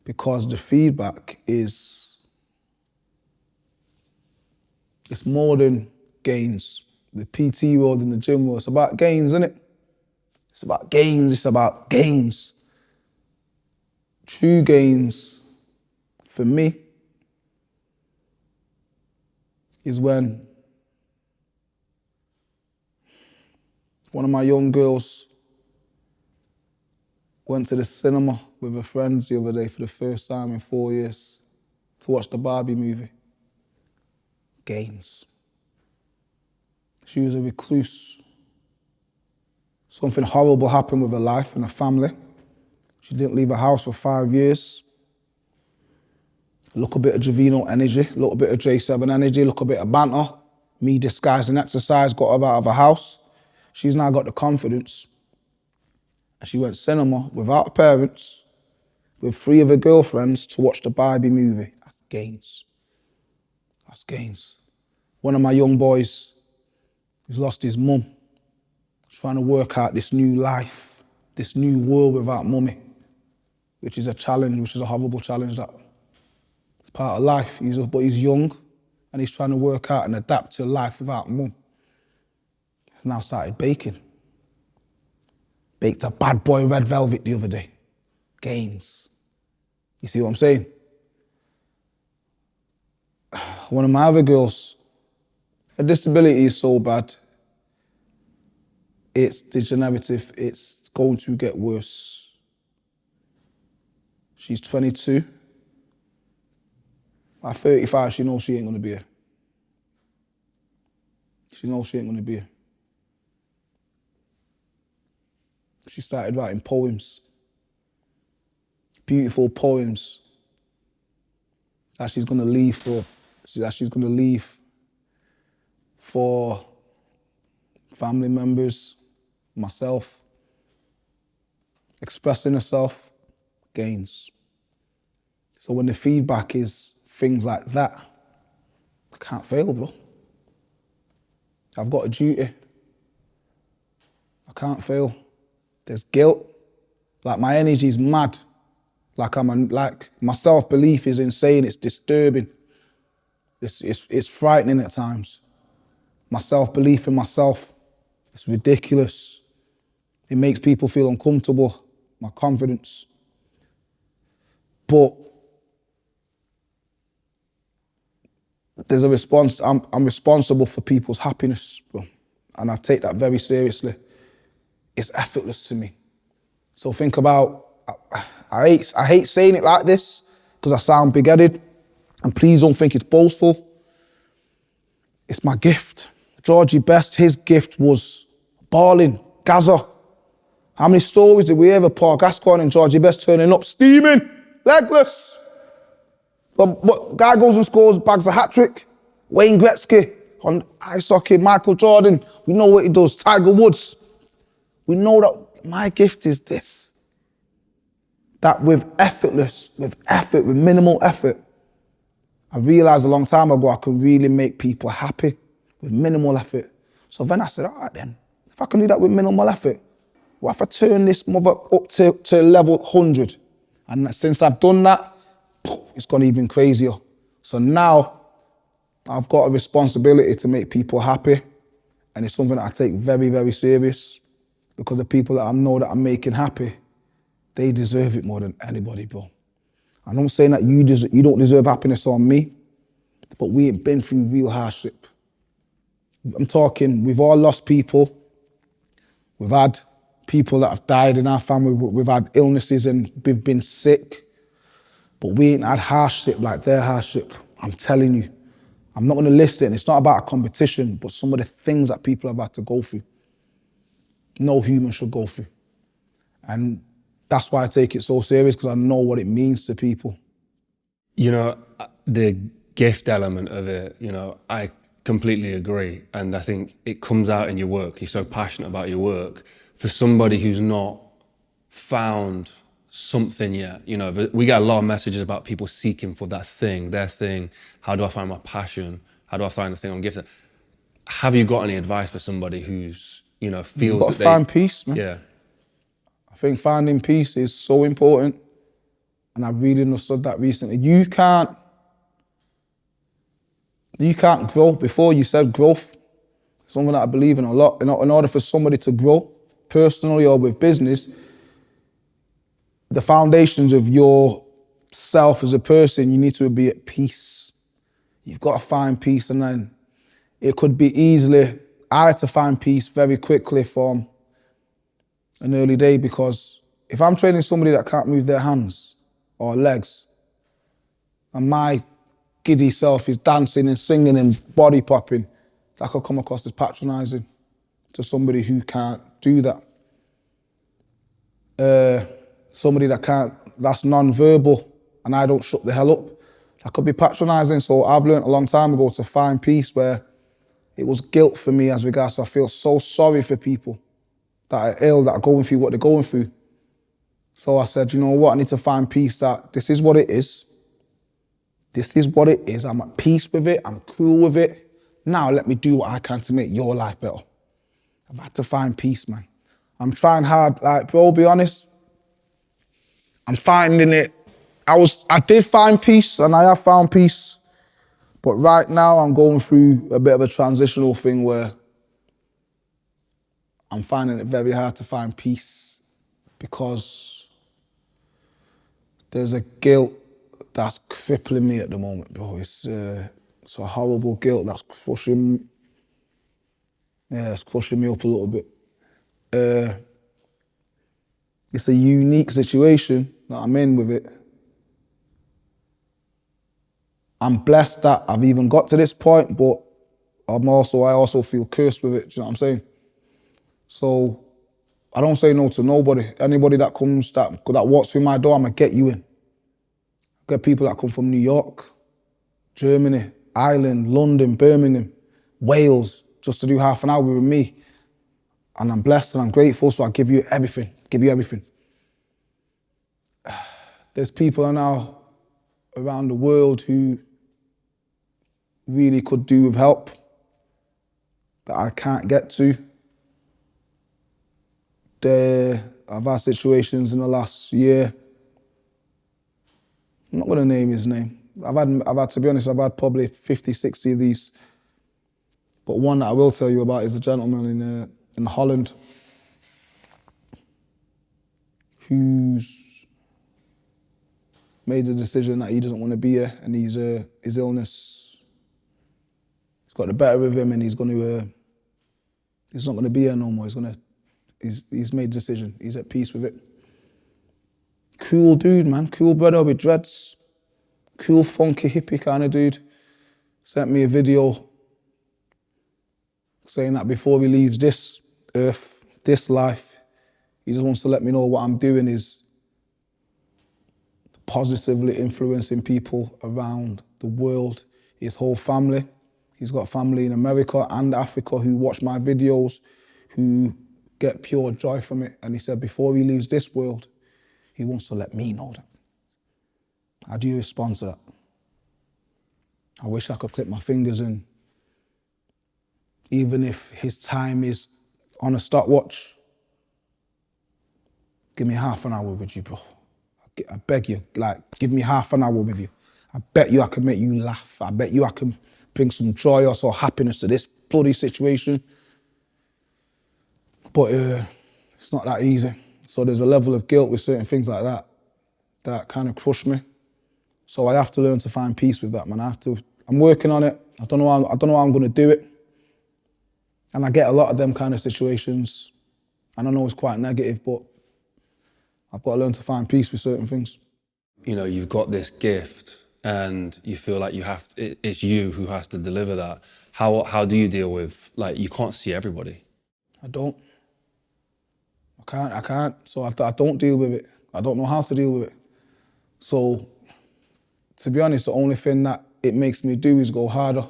because the feedback it's more than gains. The PT world and the gym world, it's about gains, isn't it? It's about gains, it's about gains. True gains, for me, is when one of my young girls went to the cinema with her friends the other day for the first time in 4 years to watch the Barbie movie. Gains. She was a recluse. Something horrible happened with her life and her family. She didn't leave her house for 5 years. A little bit of Javeno energy, a little bit of J7 energy, a little bit of banter. Me disguised in exercise, got her out of her house. She's now got the confidence. And she went cinema without her parents, with 3 of her girlfriends to watch the Barbie movie. That's gains. That's gains. One of my young boys, he's lost his mum. He's trying to work out this new life, this new world without mummy, which is a challenge, which is a horrible challenge that it's part of life. But he's young and he's trying to work out and adapt to life without mum. He's now started baking. Baked a bad boy red velvet the other day. Gains. You see what I'm saying? One of my other girls, her disability is so bad, it's degenerative, it's going to get worse. She's 22. At 35, she knows she ain't gonna be here. She knows she ain't gonna be here. She started writing poems. beautiful poems that she's gonna leave for family members, myself. Expressing herself gains. So when the feedback is things like that, I can't fail, bro. I've got a duty. I can't fail. There's guilt. Like my energy's mad. Like my self-belief is insane. It's disturbing. It's frightening at times. My self-belief in myself, it's ridiculous. It makes people feel uncomfortable. My confidence. But there's a response. I'm responsible for people's happiness, bro. And I take that very seriously. It's effortless to me. So think about, I hate saying it like this because I sound big-headed, and please don't think it's boastful. It's my gift. Georgie Best, his gift was balling, Gaza. How many stories did we hear of Paul Gascoigne and Georgie Best turning up, steaming, legless? But guy goes and scores, bags a hat-trick. Wayne Gretzky on ice hockey, Michael Jordan. We know what he does, Tiger Woods. We know that my gift is this. That with effort, with minimal effort, I realized a long time ago I could really make people happy with minimal effort. So then I said, all right then, if I can do that with minimal effort, what if I turn this mother up to level 100? And since I've done that, it's gone even crazier. So now I've got a responsibility to make people happy, and it's something that I take very, very serious, because the people that I know that I'm making happy, they deserve it more than anybody, bro. I'm not saying that you don't deserve happiness on me, but we ain't been through real hardship. I'm talking, we've all lost people. We've had people that have died in our family. We've had illnesses and we've been sick. But we ain't had hardship like their hardship. I'm telling you. I'm not going to list it, and it's not about a competition, but some of the things that people have had to go through. No human should go through. And that's why I take it so serious, because I know what it means to people. You know, the gift element of it, you know, I completely agree. And I think it comes out in your work. You're so passionate about your work. For somebody who's not found something yet, you know, we get a lot of messages about people seeking for that thing, their thing. How do I find my passion? How do I find the thing I'm gifted? Have you got any advice for somebody who's, you know, feels that they... Find peace, man. Yeah. I think finding peace is so important, and I've really understood that recently. You can't grow. Before you said growth, something that I believe in a lot. In order for somebody to grow, personally or with business, the foundations of yourself as a person, you need to be at peace. You've got to find peace, and then it could be easily, I had to find peace very quickly from an early day, because if I'm training somebody that can't move their hands or legs, and my giddy self is dancing and singing and body popping, that could come across as patronizing to somebody who can't do that. Somebody that's non-verbal, and I don't shut the hell up, that could be patronizing. So I've learned a long time ago to find peace where it was guilt for me as regards to, I feel so sorry for people that are ill, that are going through what they're going through. So I said, you know what, I need to find peace, that this is what it is. This is what it is. I'm at peace with it. I'm cool with it. Now let me do what I can to make your life better. I've had to find peace, man. I'm trying hard. Like, bro, be honest, I'm finding it. I did find peace, and I have found peace. But right now I'm going through a bit of a transitional thing where I'm finding it very hard to find peace, because there's a guilt that's crippling me at the moment, bro. It's a horrible guilt that's crushing me up a little bit. It's a unique situation that I'm in with it. I'm blessed that I've even got to this point, but I also feel cursed with it, do you know what I'm saying? So I don't say no to nobody. Anybody that comes, that walks through my door, I'm gonna get you in. I get people that come from New York, Germany, Ireland, London, Birmingham, Wales, just to do half an hour with me. And I'm blessed and I'm grateful, so I give you everything, There's people now around the world who really could do with help that I can't get to. I've had situations in the last year. I'm not gonna name his name. I've had, to be honest, I've had probably 50, 60 of these. But one that I will tell you about is a gentleman in Holland who's made the decision that he doesn't want to be here, and his illness, he's got the better of him, and he's not gonna be here no more. He's made a decision. He's at peace with it. Cool dude, man. Cool brother with dreads. Cool, funky, hippie kind of dude. Sent me a video saying that before he leaves this earth, this life, he just wants to let me know what I'm doing is positively influencing people around the world. His whole family. He's got family in America and Africa who watch my videos, who get pure joy from it. And he said before he leaves this world, he wants to let me know that. How do you respond to that? I wish I could clip my fingers and even if his time is on a stopwatch, give me half an hour with you, bro. I beg you, give me half an hour with you. I bet you I can make you laugh. I bet you I can bring some joy or some happiness to this bloody situation. But it's not that easy. So there's a level of guilt with certain things like that kind of crush me. So I have to learn to find peace with that, man. I'm working on it. I don't know how I'm gonna do it. And I get a lot of them kind of situations. And I know it's quite negative, but I've got to learn to find peace with certain things. You know, you've got this gift and you feel like it's you who has to deliver that. How do you deal with, you can't see everybody? I don't. I can't. So I don't deal with it. I don't know how to deal with it. So, to be honest, the only thing that it makes me do is go harder.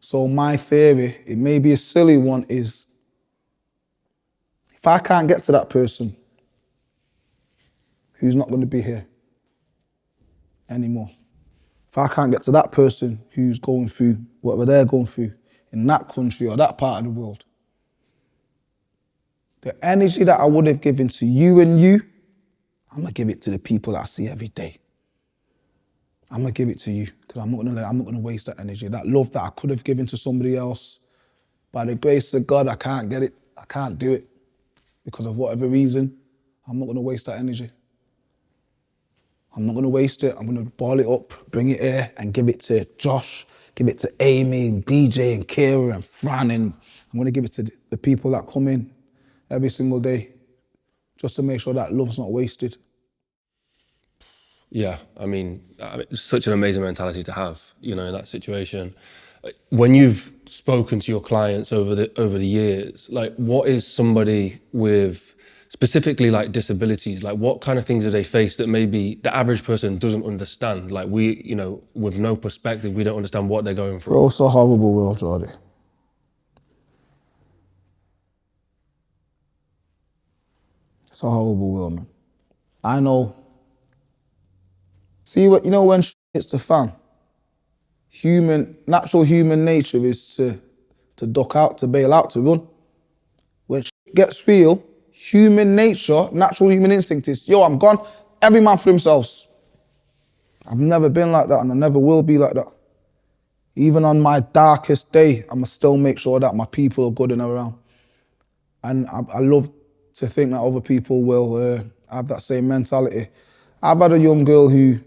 So my theory, it may be a silly one, is if I can't get to that person who's not going to be here anymore, if I can't get to that person who's going through whatever they're going through in that country or that part of the world, the energy that I would have given to you, I'm going to give it to the people that I see every day. I'm going to give it to you because I'm not going to waste that energy. That love that I could have given to somebody else, by the grace of God, I can't get it. I can't do it because of whatever reason. I'm not going to waste that energy. I'm not going to waste it. I'm going to ball it up, bring it here and give it to Josh, give it to Amy and DJ and Kira and Fran, and I'm going to give it to the people that come in every single day just to make sure that love's not wasted. Yeah, I mean, it's such an amazing mentality to have, in that situation. When you've spoken to your clients over the years, what is somebody with specifically disabilities, what kind of things do they face that maybe the average person doesn't understand? We, with no perspective, we don't understand what they're going through. Bro, it's a horrible world, Jordy. It's a horrible world, man. I know. See, when shit hits the fan, natural human nature is to duck out, to bail out, to run. When shit gets real, human nature, natural human instinct is, yo, I'm gone, every man for themselves. I've never been like that and I never will be like that. Even on my darkest day, I'ma still make sure that my people are good and around. And I love to think that other people will have that same mentality. I've had a young girl who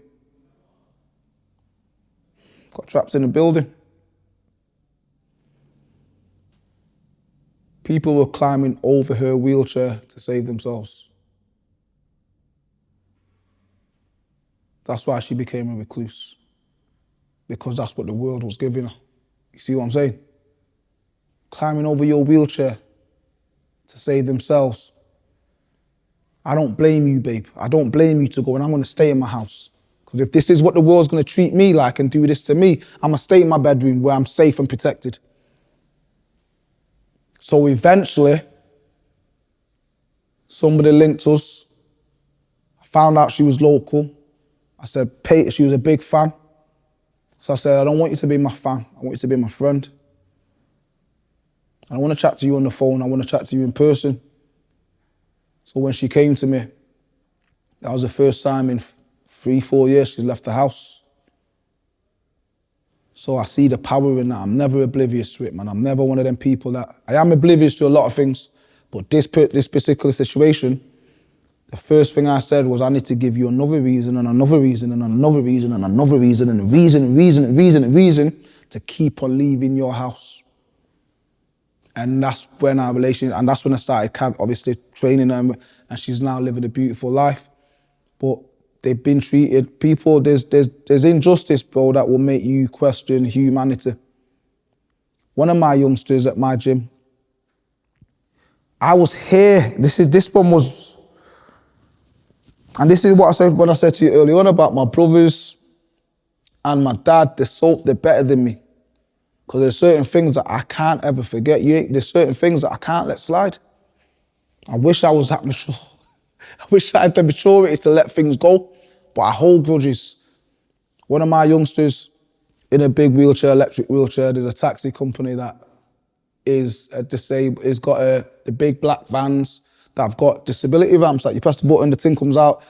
got trapped in a building. People were climbing over her wheelchair to save themselves. That's why she became a recluse. Because that's what the world was giving her. You see what I'm saying? Climbing over your wheelchair to save themselves. I don't blame you, babe. I don't blame you to go, and I'm gonna stay in my house. Because if this is what the world's gonna treat me like and do this to me, I'm gonna stay in my bedroom where I'm safe and protected. So eventually, somebody linked us. I found out she was local. I said, she was a big fan. So I said, I don't want you to be my fan. I want you to be my friend. I don't want to chat to you on the phone. I want to chat to you in person. So when she came to me, that was the first time in 3-4 years she's left the house. So I see the power in that. I'm never oblivious to it, man. I'm never one of them people that, I am oblivious to a lot of things, but this particular situation, the first thing I said was, I need to give you another reason and another reason and another reason and another reason and a reason and reason and reason and reason to keep on leaving your house. And that's when our relationship, and that's when I started obviously training her, and she's now living a beautiful life. But they've been treated, people, there's injustice, bro, that will make you question humanity. One of my youngsters at my gym, I was here, this one was, and this is what I said when I said to you earlier on about my brothers and my dad, they're better than me. Because there's certain things that I can't ever forget. There's certain things that I can't let slide. I wish I was that mature. I wish I had the maturity to let things go, but I hold grudges. One of my youngsters in a big wheelchair, electric wheelchair, there's a taxi company that is disabled, has got the big black vans that have got disability ramps that you press the button, the thing comes out.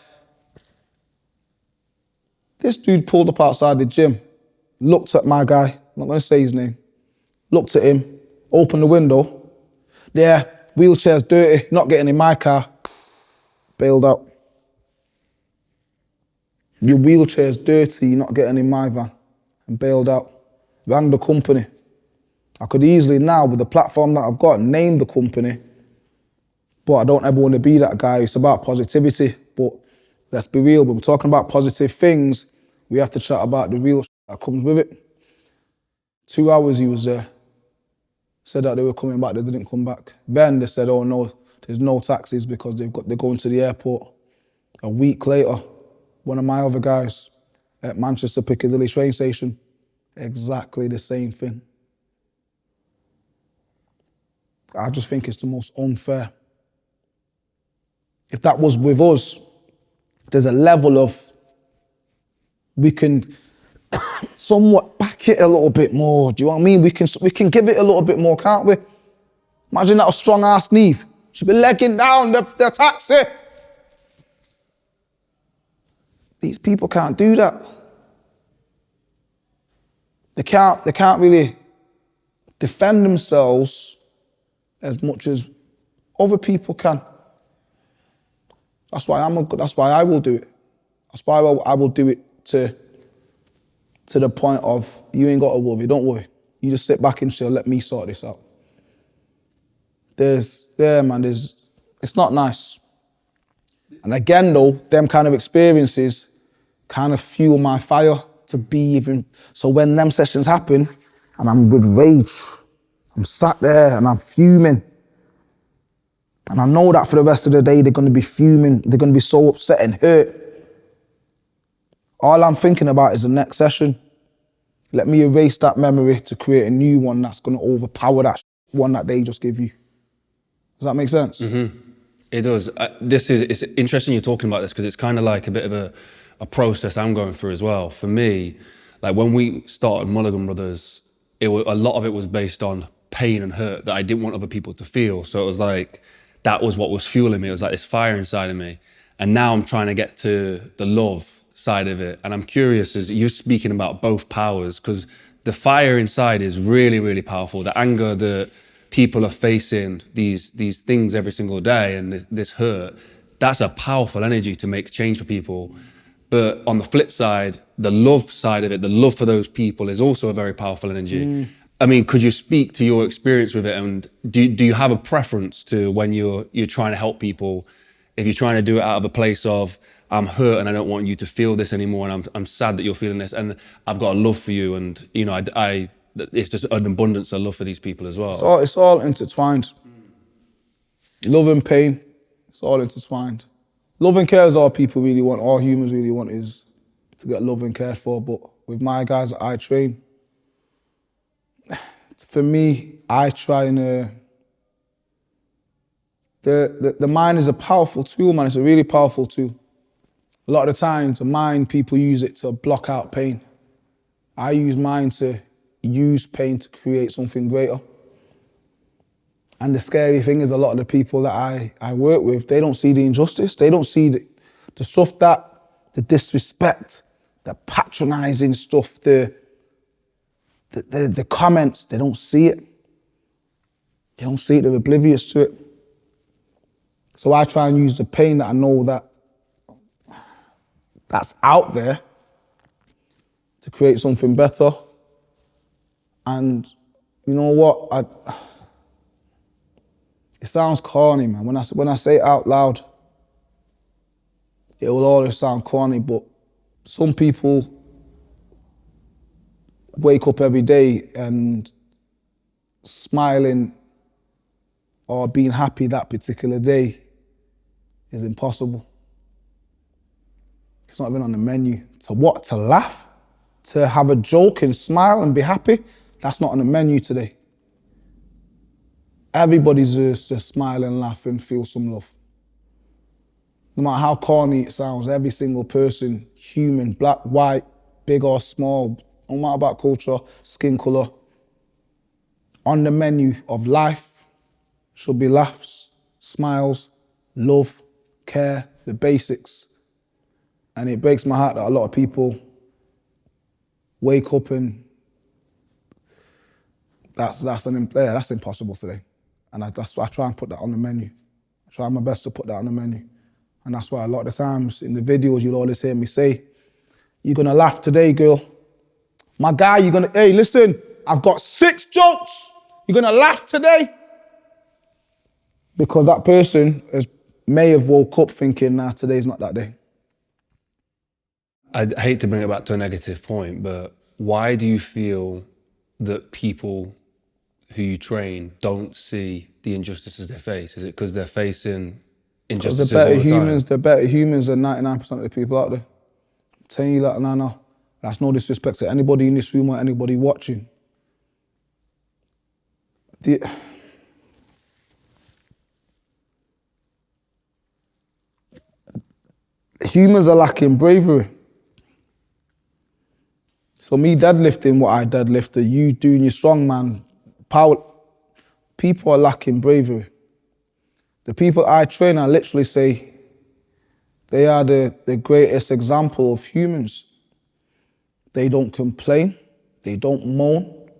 This dude pulled up outside the gym, looked at my guy, I'm not gonna say his name, looked at him, opened the window. Yeah, wheelchair's dirty, not getting in my car. Bailed out. Your wheelchair's dirty, you're not getting in my van. And bailed out. Rang the company. I could easily now, with the platform that I've got, name the company, but I don't ever want to be that guy. It's about positivity, but let's be real, when we're talking about positive things, we have to chat about the real that comes with it. 2 hours he was there. Said that they were coming back, they didn't come back. Then they said, oh no, there's no taxis because they're going to the airport. A week later, one of my other guys at Manchester Piccadilly train station, exactly the same thing. I just think it's the most unfair. If that was with us, there's a level of, we can somewhat back it a little bit more. Do you know what I mean? We can give it a little bit more, can't we? Imagine that a strong-ass Neve. She'd be legging down the taxi. These people can't do that. They can't really defend themselves as much as other people can. That's why I will do it. That's why I will do it to the point of, you ain't got to worry, don't worry. You just sit back and chill, let me sort this out. It's not nice. And again though, them kind of experiences kind of fuel my fire to be even, so when them sessions happen and I'm with rage, I'm sat there and I'm fuming. And I know that for the rest of the day, they're gonna be fuming, they're gonna be so upset and hurt. All I'm thinking about is the next session. Let me erase that memory to create a new one that's gonna overpower that one that they just give you. Does that make sense? Mm-hmm. It does. It's interesting you're talking about this because it's kind of like a bit of a process I'm going through as well. For me, like when we started Mulligan Brothers, a lot of it was based on pain and hurt that I didn't want other people to feel. So it was like, that was what was fueling me. It was like this fire inside of me. And now I'm trying to get to the love side of it. And I'm curious, as you're speaking about both powers, because the fire inside is really, really powerful. The anger that people are facing, these things every single day, and this hurt, that's a powerful energy to make change for people. But on the flip side, the love side of it, the love for those people is also a very powerful energy. I mean, could you speak to your experience with it? And do you have a preference to when you're trying to help people? If you're trying to do it out of a place of, I'm hurt and I don't want you to feel this anymore, and I'm sad that you're feeling this, and I've got a love for you, and you know, it's just an abundance of love for these people as well. It's all intertwined. Love and pain, it's all intertwined. Love and care is all people really want, all humans really want is to get loved and cared for. But with my guys that I train, for me, I try and the mind is a powerful tool, man. It's a really powerful tool. A lot of the times, the mind, people use it to block out pain. I use mine to use pain to create something greater. And the scary thing is a lot of the people that I work with, they don't see the injustice. They don't see the stuff the disrespect, the patronizing stuff, the comments, they don't see it. They don't see it, they're oblivious to it. So I try and use the pain that I know that's out there to create something better. And you know what? It sounds corny, man. When I say it out loud, it will always sound corny, but some people wake up every day and smiling or being happy that particular day is impossible. It's not even on the menu. To what? To laugh? To have a joke and smile and be happy? That's not on the menu today. Everybody deserves to smile and laugh and feel some love. No matter how corny it sounds, every single person, human, black, white, big or small, no matter about culture, skin color, on the menu of life should be laughs, smiles, love, care, the basics. And it breaks my heart that a lot of people wake up and that's impossible today. And that's why I try and put that on the menu. I try my best to put that on the menu. And that's why a lot of the times in the videos, you'll always hear me say, you're gonna laugh today, girl. My guy, hey, listen, I've got 6 jokes. You're gonna laugh today? Because that person may have woke up thinking, nah, today's not that day. I hate to bring it back to a negative point, but why do you feel that people who you train don't see the injustices they face? Is it because they're facing injustices all the time? They're better humans than 99% of the people out there. I'm telling you that, no. That's no disrespect to anybody in this room or anybody watching. Humans are lacking bravery. So me deadlifting what I deadlifted, you doing your strongman power, people are lacking bravery. The people I train, I literally say, they are the greatest example of humans. They don't complain, they don't moan.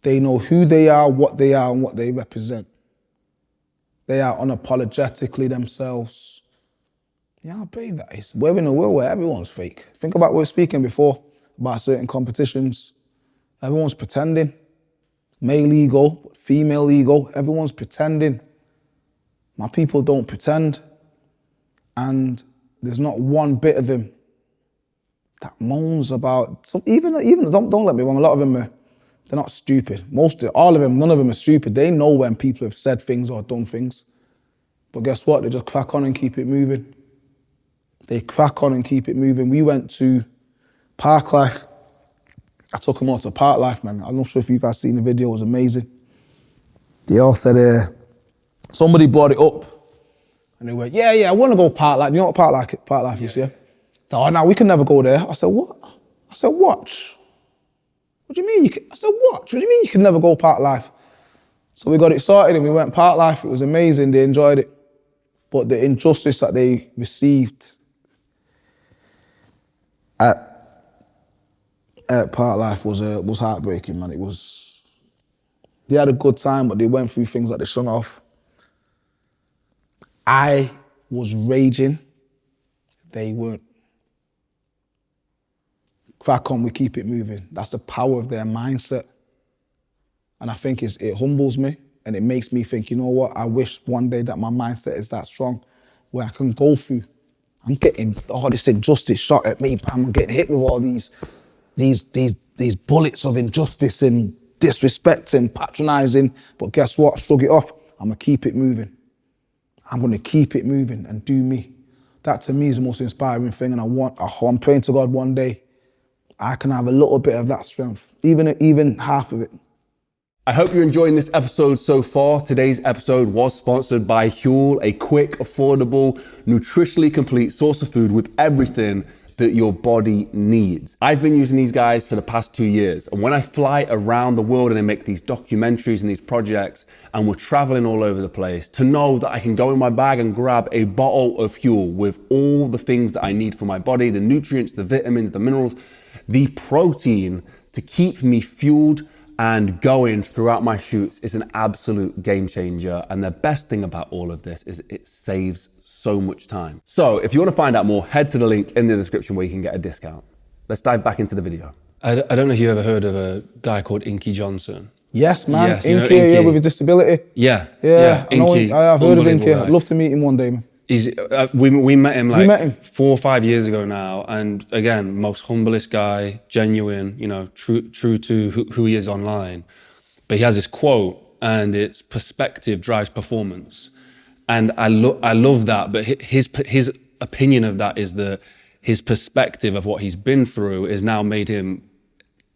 They know who they are, and what they represent. They are unapologetically themselves. Yeah, how brave that is. We're in a world where everyone's fake. Think about what we were speaking before about certain competitions. Everyone's pretending. Male ego, female ego, everyone's pretending. My people don't pretend. And there's not one bit of them that moans about, even don't let me wrong, a lot of them they're not stupid. All of them, none of them are stupid. They know when people have said things or done things. But guess what? They just crack on and keep it moving. They crack on and keep it moving. We went to Park Life. I took them all to Park Life, man. I'm not sure if you guys seen the video, it was amazing. They all said, somebody brought it up. And they went, yeah, I want to go Park Life. You know what Park Life is, yeah? Oh, no, we can never go there. I said, what? I said, watch. What do you mean? I said, watch. What do you mean you can never go Park Life? So we got it sorted and we went Park Life. It was amazing. They enjoyed it. But the injustice that they received at Park Life was heartbreaking, man. They had a good time, but they went through things that they shouldn't have. I was raging. They weren't. Crack on, we keep it moving. That's the power of their mindset. And I think it humbles me and it makes me think, you know what, I wish one day that my mindset is that strong where I can go through. I'm getting all this injustice shot at me, but I'm getting hit with all these bullets of injustice and disrespect and patronizing. But guess what? Shrug it off. I'm gonna keep it moving. I'm gonna keep it moving and do me. That to me is the most inspiring thing, and I'm praying to God one day I can have a little bit of that strength, even half of it. I hope you're enjoying this episode so far. Today's episode was sponsored by Huel, a quick, affordable, nutritionally complete source of food with everything that your body needs. I've been using these guys for the past 2 years. And when I fly around the world and I make these documentaries and these projects and we're traveling all over the place, to know that I can go in my bag and grab a bottle of Huel with all the things that I need for my body, the nutrients, the vitamins, the minerals, the protein to keep me fueled and going throughout my shoots is an absolute game changer. And the best thing about all of this is it saves so much time. So if you want to find out more, head to the link in the description where you can get a discount. Let's dive back into the video. I don't know if you ever heard of a guy called Inky Johnson. Yes, man. Yes, you know Inky, yeah, with his disability. Yeah. I know Inky, I've heard of Inky. unbelievable guy. I'd love to meet him one day, man. We met him like met him? 4 or 5 years ago now, and again, most humblest guy, genuine, you know, true to who he is online. But he has this quote, and it's perspective drives performance, and I love that. But his opinion of that is that his perspective of what he's been through has now made him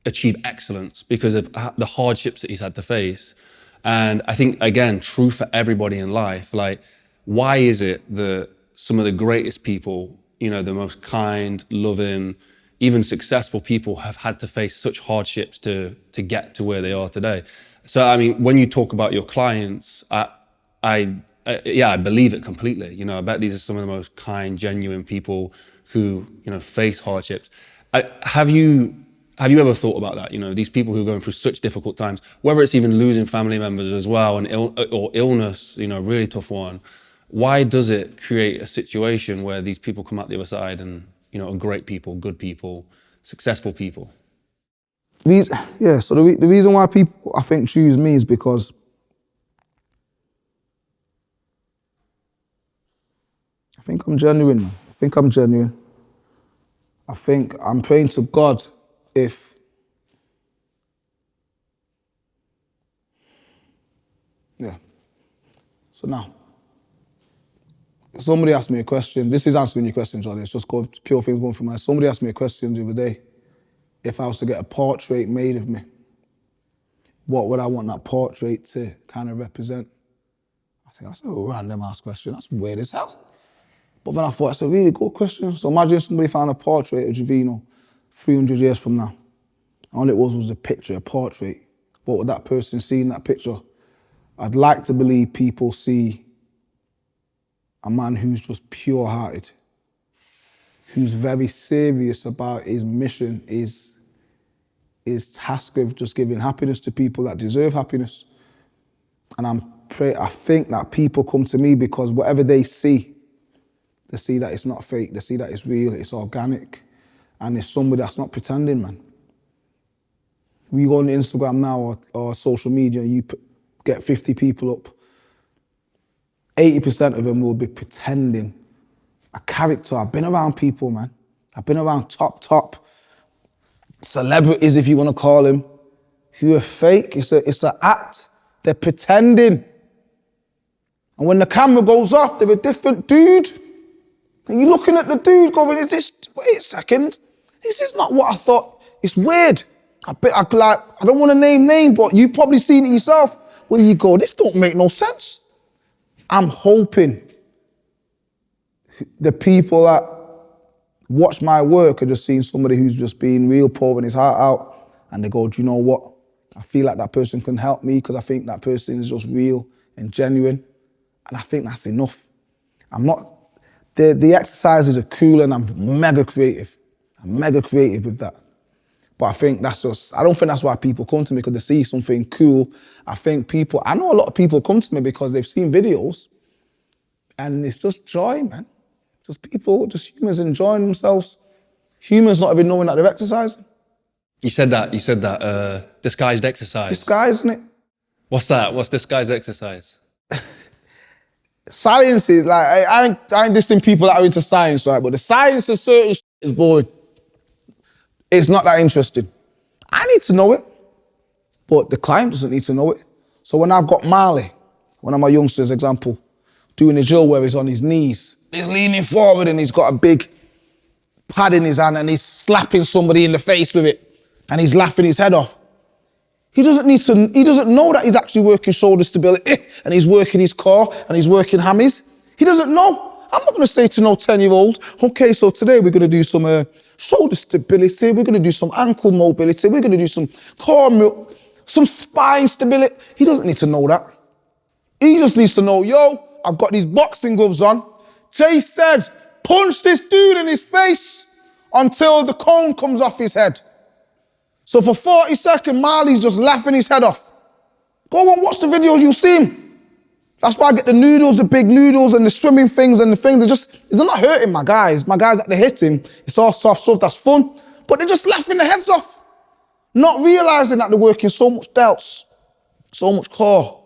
achieve excellence because of the hardships that he's had to face. And I think, again, true for everybody in life, like, why is it that some of the greatest people, you know, the most kind, loving, even successful people have had to face such hardships to get to where they are today? So, I mean, when you talk about your clients, I believe it completely. You know, I bet these are some of the most kind, genuine people who, you know, face hardships. Have you ever thought about that? You know, these people who are going through such difficult times, whether it's even losing family members as well, or illness, you know, really tough one. Why does it create a situation where these people come out the other side and, you know, are great people, good people, successful people? So the reason why people, I think, choose me is because I think I'm genuine, man. I think I'm praying to God So now, somebody asked me a question. This is answering your question, Jordan. It's just pure things going through my. Somebody asked me a question the other day. If I was to get a portrait made of me, what would I want that portrait to kind of represent? I think that's a random ass question. That's weird as hell. But then I thought, it's a really good question. So imagine somebody found a portrait of Javeno 300 years from now. All it was a picture, a portrait. What would that person see in that picture? I'd like to believe people see a man who's just pure-hearted, who's very serious about his mission, his task of just giving happiness to people that deserve happiness. And I think that people come to me because whatever they see that it's not fake, they see that it's real, it's organic, and it's somebody that's not pretending, man. We go on Instagram now or social media, you get 50 people up, 80% of them will be pretending a character. I've been around people, man. I've been around top celebrities, if you want to call them, who are fake. It's an act. They're pretending. And when the camera goes off, they're a different dude. And you're looking at the dude going, wait a second, this is not what I thought. It's weird. I don't want to name names, but you've probably seen it yourself. Where you go, this don't make no sense. I'm hoping the people that watch my work are just seeing somebody who's just being real, pouring his heart out, and they go, do you know what? I feel like that person can help me because I think that person is just real and genuine. And I think that's enough. The exercises are cool and I'm mega creative. With that. But I think I don't think that's why people come to me, because they see something cool. I know a lot of people come to me because they've seen videos and it's just joy, man. Just humans enjoying themselves. Humans not even knowing that they're exercising. You said that, disguised exercise. Disguising it. What's that? What's disguised exercise? Science is like, I ain't dissing people that are into science, right? But the science of certain shit is boring. It's not that interesting. I need to know it, but the client doesn't need to know it. So when I've got Marley, one of my youngsters, example, doing a drill where he's on his knees. He's leaning forward and he's got a big pad in his hand and he's slapping somebody in the face with it and he's laughing his head off. He doesn't know that he's actually working shoulder stability and he's working his core and he's working hammies. He doesn't know. I'm not gonna say to no 10-year-old, okay, so today we're gonna do some shoulder stability, we're gonna do some ankle mobility, we're gonna do some core, some spine stability. He doesn't need to know that. He just needs to know, yo, I've got these boxing gloves on. Jay said, punch this dude in his face until the cone comes off his head. So for 40 seconds, Marley's just laughing his head off. Go and watch the videos, you'll see him. That's why I get the noodles, the big noodles and the swimming things and the things. They're not hurting my guys. My guys that they're hitting, it's all soft stuff, that's fun. But they're just laughing their heads off. Not realizing that they're working so much delts, so much core,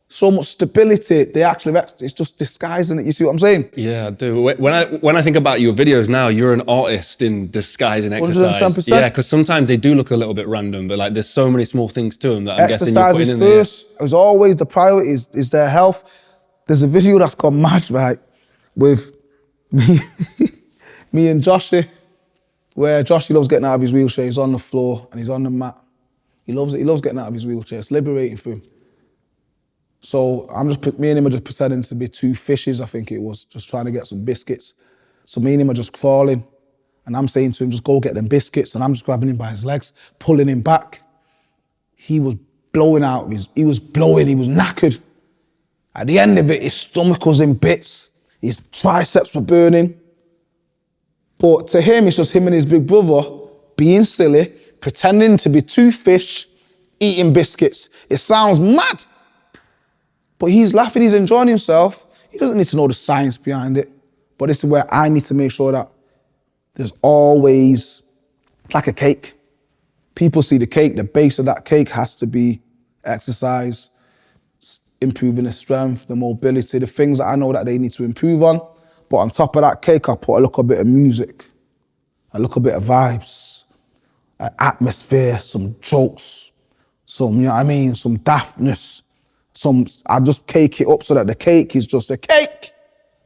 so much stability. It's just disguising it. You see what I'm saying? Yeah, I do. When I think about your videos now, you're an artist in disguising exercise. 110%. Yeah, because sometimes they do look a little bit random, but like there's so many small things to them that I'm guessing you're putting in there. Exercise is first. As always, the priority is their health. There's a video that's called Mad, right, with me and Joshy, where Joshy loves getting out of his wheelchair. He's on the floor and he's on the mat. He loves it. He loves getting out of his wheelchair. It's liberating for him. So me and him are just pretending to be two fishes, I think it was, just trying to get some biscuits. So me and him are just crawling and I'm saying to him, just go get them biscuits, and I'm just grabbing him by his legs, pulling him back. He was blowing out, he was knackered. At the end of it, his stomach was in bits, his triceps were burning. But to him, it's just him and his big brother being silly, pretending to be two fish, eating biscuits. It sounds mad. But he's laughing, he's enjoying himself. He doesn't need to know the science behind it. But this is where I need to make sure that there's always, like a cake. People see the cake, the base of that cake has to be exercise, improving the strength, the mobility, the things that I know that they need to improve on. But on top of that cake, I put a little bit of music, a little bit of vibes, an atmosphere, some jokes, some, you know what I mean, some daftness. I just cake it up so that the cake is just a cake,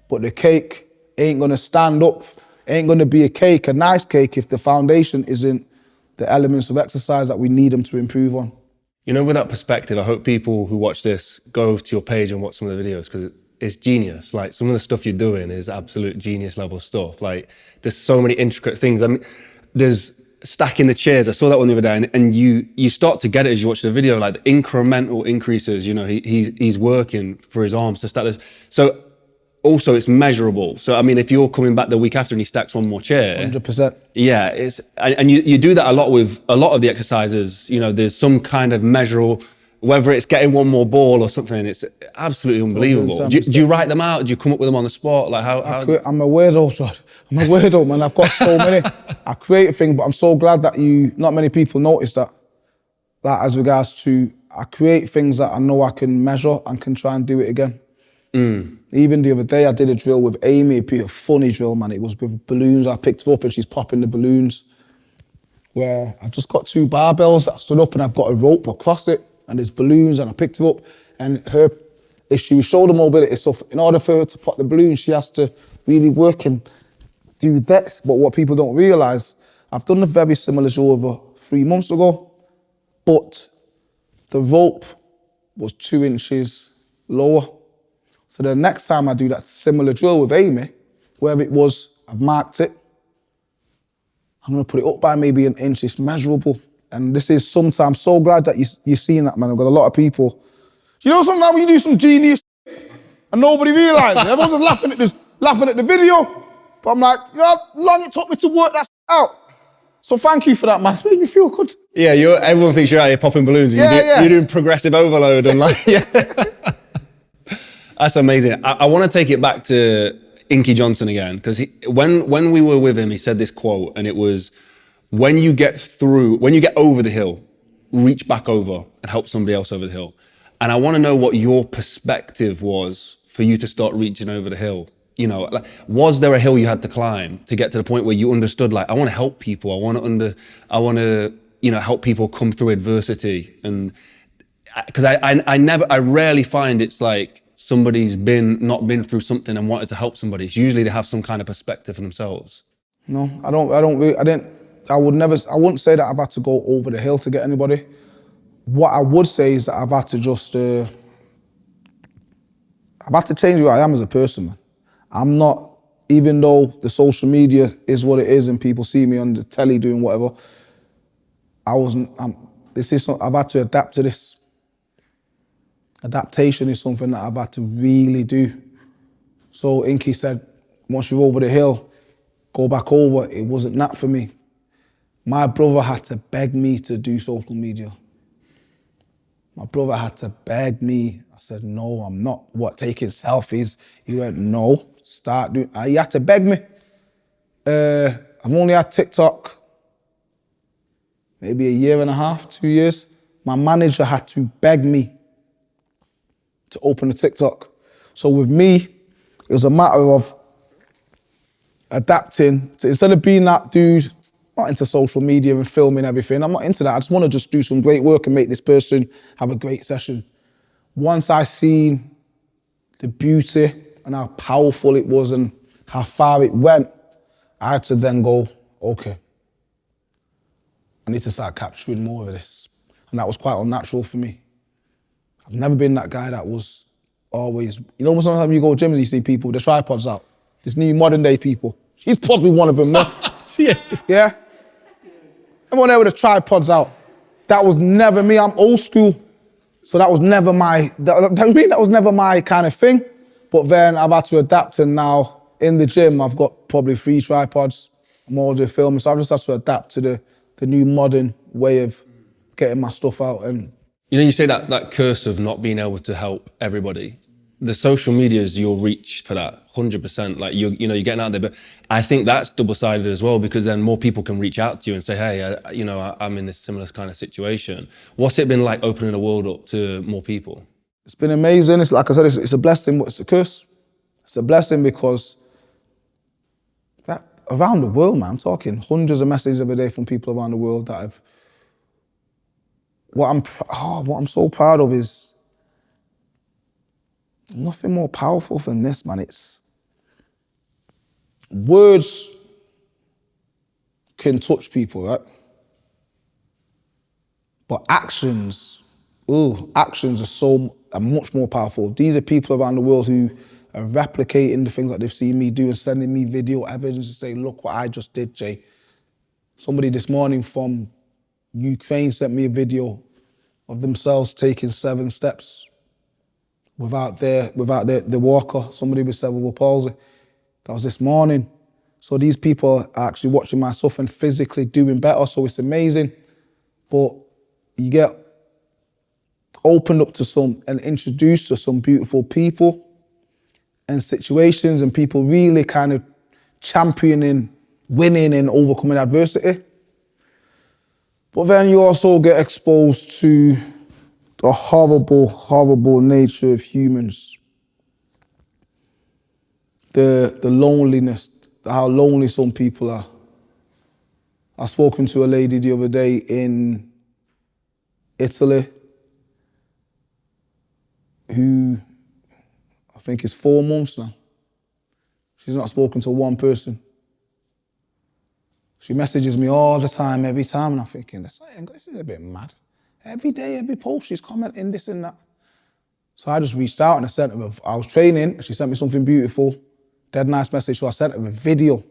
but the cake ain't gonna stand up, ain't gonna be a nice cake, if the foundation isn't the elements of exercise that we need them to improve on. You know, with that perspective, I hope people who watch this go to your page and watch some of the videos, because it's genius. Like, some of the stuff you're doing is absolute genius level stuff. Like, there's so many intricate things. I mean, there's stacking the chairs. I saw that one the other day, and you start to get it as you watch the video, like the incremental increases. You know, he's working for his arms to stack this. So also it's measurable. So I mean, if you're coming back the week after and he stacks one more chair, 100%. yeah, and you do that a lot with a lot of the exercises. You know, there's some kind of measurable, whether it's getting one more ball or something. It's absolutely unbelievable. Do you write them out? Do you come up with them on the spot? Like how? I'm a weirdo, Jordan. I'm a weirdo, man. I've got so many. I create things, but I'm so glad that not many people notice that. That as regards to, I create things that I know I can measure and can try and do it again. Even the other day, I did a drill with Amy, a funny drill, man. It was with balloons. I picked her up and she's popping the balloons, where I've just got two barbells that stood up and I've got a rope across it and there's balloons, and I picked her up, and her issue is shoulder mobility. So in order for her to pop the balloon, she has to really work and do that. But what people don't realize, I've done a very similar drill over 3 months ago, but the rope was 2 inches lower. So the next time I do that similar drill with Amy, wherever it was, I've marked it. I'm gonna put it up by maybe an inch. It's measurable. And this is sometimes, I'm so glad that you're seeing that, man. I've got a lot of people. You know, sometimes when you do some genius and nobody realizes, everyone's just laughing at the video. But I'm like, you know how long it took me to work that out? So thank you for that, man. It's made me feel good. Yeah, everyone thinks you're out here popping balloons. You're doing progressive overload and like, yeah. That's amazing. I want to take it back to Inky Johnson again, because when we were with him, he said this quote, and it was, when you get over the hill, reach back over and help somebody else over the hill. And I want to know what your perspective was for you to start reaching over the hill. You know, like, was there a hill you had to climb to get to the point where you understood, like, I want to help people. I want to, you know, help people come through adversity. And because I rarely find it's like somebody's not been through something and wanted to help somebody. It's usually they have some kind of perspective for themselves. No, I wouldn't say that I've had to go over the hill to get anybody. What I would say is that I've had to change who I am as a person, man. I'm not, even though the social media is what it is and people see me on the telly doing whatever, I've had to adapt to this. Adaptation is something that I've had to really do. So Inky said, once you're over the hill, go back over. It wasn't that for me. My brother had to beg me to do social media. My brother had to beg me. I said, no, I'm not. What, taking selfies? He went, no, start doing. He had to beg me. I've only had TikTok maybe a year and a half, 2 years. My manager had to beg me to open a TikTok. So with me, it was a matter of adapting to, instead of being that dude, not into social media and filming everything, I'm not into that. I just want to just do some great work and make this person have a great session. Once I seen the beauty and how powerful it was and how far it went, I had to then go, okay, I need to start capturing more of this. And that was quite unnatural for me. I've never been that guy that was always, sometimes you go to gyms and you see people with the tripods out. This new modern day people. She's probably one of them, no? She is. Yeah? Everyone there with the tripods out. That was never me. I'm old school. So that was never that was never my kind of thing. But then I've had to adapt, and now in the gym, I've got probably 3 tripods. I'm already filming, so I've just had to adapt to the new modern way of getting my stuff out. And you say that curse of not being able to help everybody. The social media is your reach for that, 100%. Like you're getting out there, but I think that's double-sided as well, because then more people can reach out to you and say, hey, I'm in this similar kind of situation. What's it been like opening the world up to more people? It's been amazing. It's like I said, it's a blessing, but it's a curse. It's a blessing because that around the world, man, I'm talking hundreds of messages every day from people around the world that have. What I'm so proud of is nothing more powerful than this, man. It's words can touch people, right? But actions are much more powerful. These are people around the world who are replicating the things that they've seen me do and sending me video evidence to say, look what I just did, Jay. Somebody this morning from Ukraine sent me a video of themselves taking 7 steps without the walker, somebody with cerebral palsy. That was this morning. So these people are actually watching my stuff and physically doing better, so it's amazing. But you get opened up to some and introduced to some beautiful people and situations, and people really kind of championing, winning and overcoming adversity. But then you also get exposed to the horrible, horrible nature of humans. The loneliness, how lonely some people are. I've spoken to a lady the other day in Italy who I think is 4 months now. She's not spoken to one person. She messages me all the time, every time, and I'm thinking, this is a bit mad. Every day, every post, she's commenting this and that. So I just reached out and I sent her, I was training, and she sent me something beautiful, dead nice message, so I sent her a video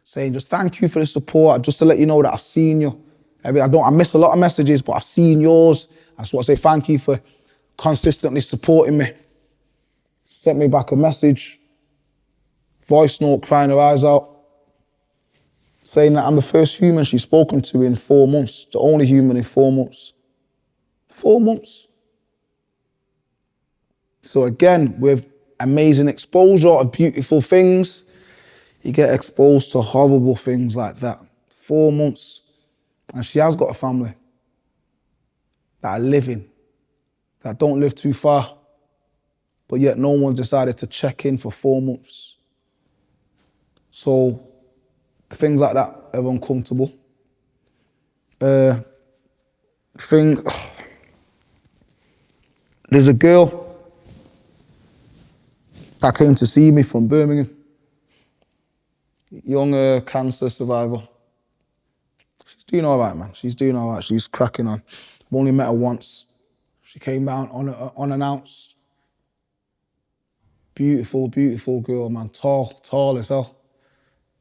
saying, just thank you for the support, just to let you know that I've seen you. I miss a lot of messages, but I've seen yours. I just want to say thank you for consistently supporting me. Sent me back a message, voice note, crying her eyes out, saying that I'm the first human she's spoken to in 4 months, the only human in 4 months. 4 months. So again, with amazing exposure of beautiful things, you get exposed to horrible things like that. 4 months. And she has got a family that are living, that don't live too far, but yet no one decided to check in for 4 months. So things like that are uncomfortable. There's a girl that came to see me from Birmingham. Young cancer survivor. She's doing all right, man. She's doing all right. She's cracking on. I've only met her once. She came down unannounced. Beautiful, beautiful girl, man. Tall as hell.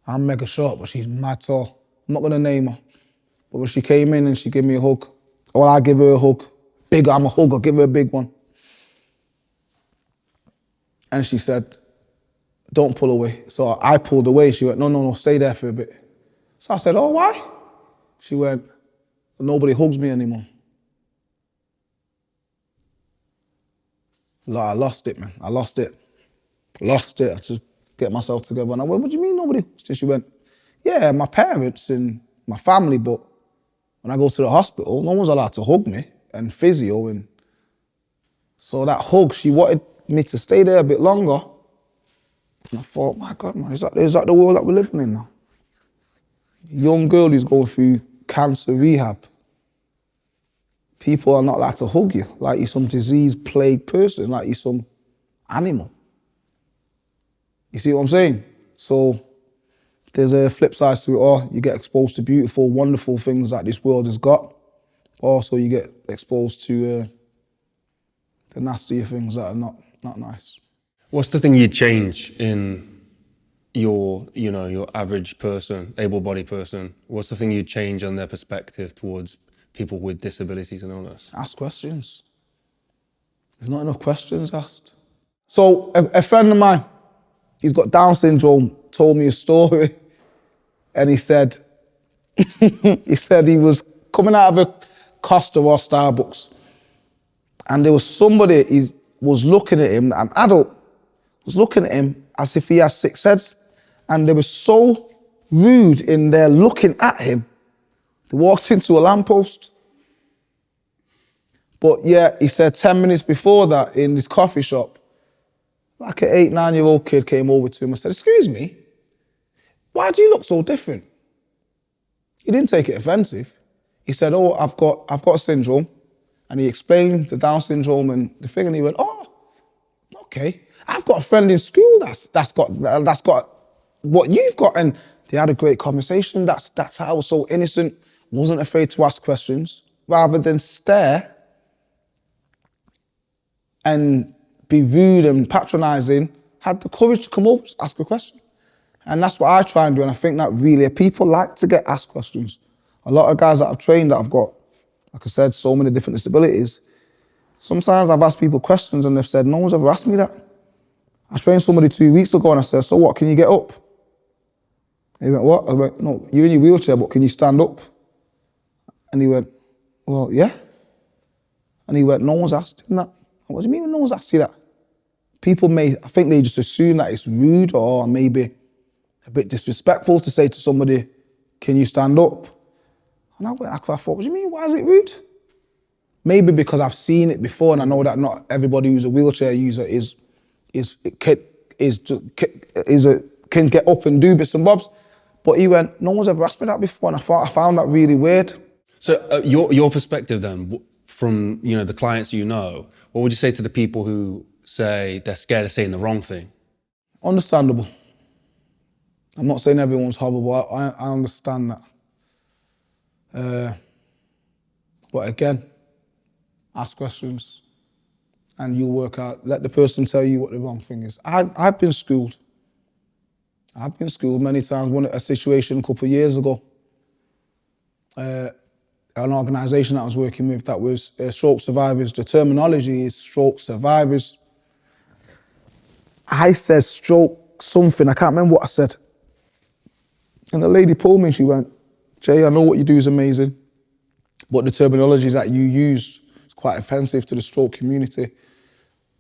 I'm mega short, but she's mad tall. I'm not gonna name her. But when she came in and she gave me a hug, well, I give her a hug. Big, I'm a hugger, give her a big one. And she said, don't pull away. So I pulled away. She went, no, stay there for a bit. So I said, oh, why? She went, nobody hugs me anymore. Like, I lost it, man. I lost it. I just get myself together. And I went, what do you mean nobody hugs you? She went, yeah, my parents and my family, but when I go to the hospital, no one's allowed to hug me, and physio. And so that hug, she wanted me to stay there a bit longer. And I thought, my God, man, is that the world that we're living in now? A young girl who's going through cancer rehab. People are not allowed to hug you, like you're some disease-plagued person, like you're some animal. You see what I'm saying? So there's a flip side to it all. You get exposed to beautiful, wonderful things that this world has got. Also, you get exposed to the nastier things that are not nice. What's the thing you'd change in your average person, able-bodied person? What's the thing you'd change on their perspective towards people with disabilities and illness? Ask questions. There's not enough questions asked. So a friend of mine, he's got Down syndrome, told me a story, and he said he was coming out of a Costa or Starbucks, and there was somebody, he was looking at him, an adult, was looking at him as if he has 6 heads, and they were so rude in their looking at him. They walked into a lamppost. But yeah, he said 10 minutes before that in this coffee shop, like an 8, 9-year-old kid came over to him and said, excuse me, why do you look so different? He didn't take it offensive. He said, oh, I've got a syndrome. And he explained the Down syndrome and the thing, and he went, oh, okay. I've got a friend in school that's got what you've got. And they had a great conversation. That's how I was so innocent, wasn't afraid to ask questions, rather than stare and be rude and patronizing, had the courage to come over, ask a question. And that's what I try and do. And I think that really, people like to get asked questions. A lot of guys that I've trained that have got, like I said, so many different disabilities, sometimes I've asked people questions and they've said, no one's ever asked me that. I trained somebody 2 weeks ago and I said, so what, can you get up? And he went, what? I went, no, you're in your wheelchair, but can you stand up? And he went, well, yeah. And he went, no one's asked him that. What do you mean no one's asked you that? People I think they just assume that it's rude or maybe a bit disrespectful to say to somebody, can you stand up? And I thought, what do you mean, why is it rude? Maybe because I've seen it before and I know that not everybody who's a wheelchair user can get up and do bits and bobs. But he went, no one's ever asked me that before, and I found that really weird. So your perspective then, from the clients what would you say to the people who say they're scared of saying the wrong thing? Understandable. I'm not saying everyone's horrible, I understand that. But again, ask questions and you'll work out, let the person tell you what the wrong thing is. I've been schooled. I've been schooled many times. A situation a couple of years ago, an organisation that I was working with that was stroke survivors. The terminology is stroke survivors. I said stroke something, I can't remember what I said. And the lady pulled me, she went, Jay, I know what you do is amazing, but the terminology that you use is quite offensive to the stroke community.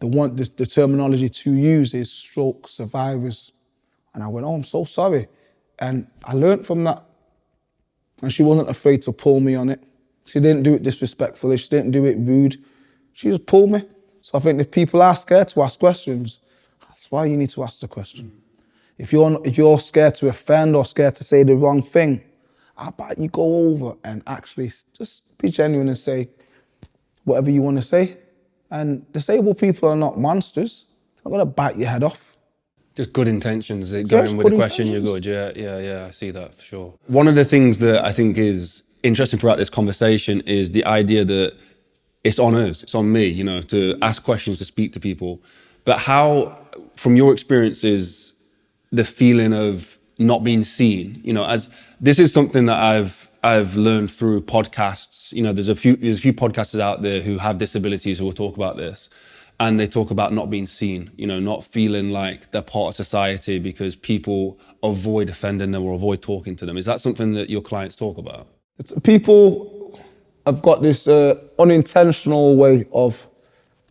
The terminology to use is stroke survivors. And I went, oh, I'm so sorry. And I learned from that. And she wasn't afraid to pull me on it. She didn't do it disrespectfully. She didn't do it rude. She just pulled me. So I think if people are scared to ask questions, that's why you need to ask the question. If you're scared to offend or scared to say the wrong thing, how about you go over and actually just be genuine and say whatever you want to say. And disabled people are not monsters. They're not going to bite your head off. Just good intentions. Going Just with good the question, you're intentions. good. Yeah. I see that for sure. One of the things that I think is interesting throughout this conversation is the idea that it's on us, it's on me, to ask questions, to speak to people. But how, from your experiences, the feeling of not being seen, as this is something that I've learned through podcasts. There's a few podcasters out there who have disabilities who will talk about this, and they talk about not being seen, not feeling like they're part of society because people avoid offending them or avoid talking to them. Is that something that your clients talk about? People have got this unintentional way of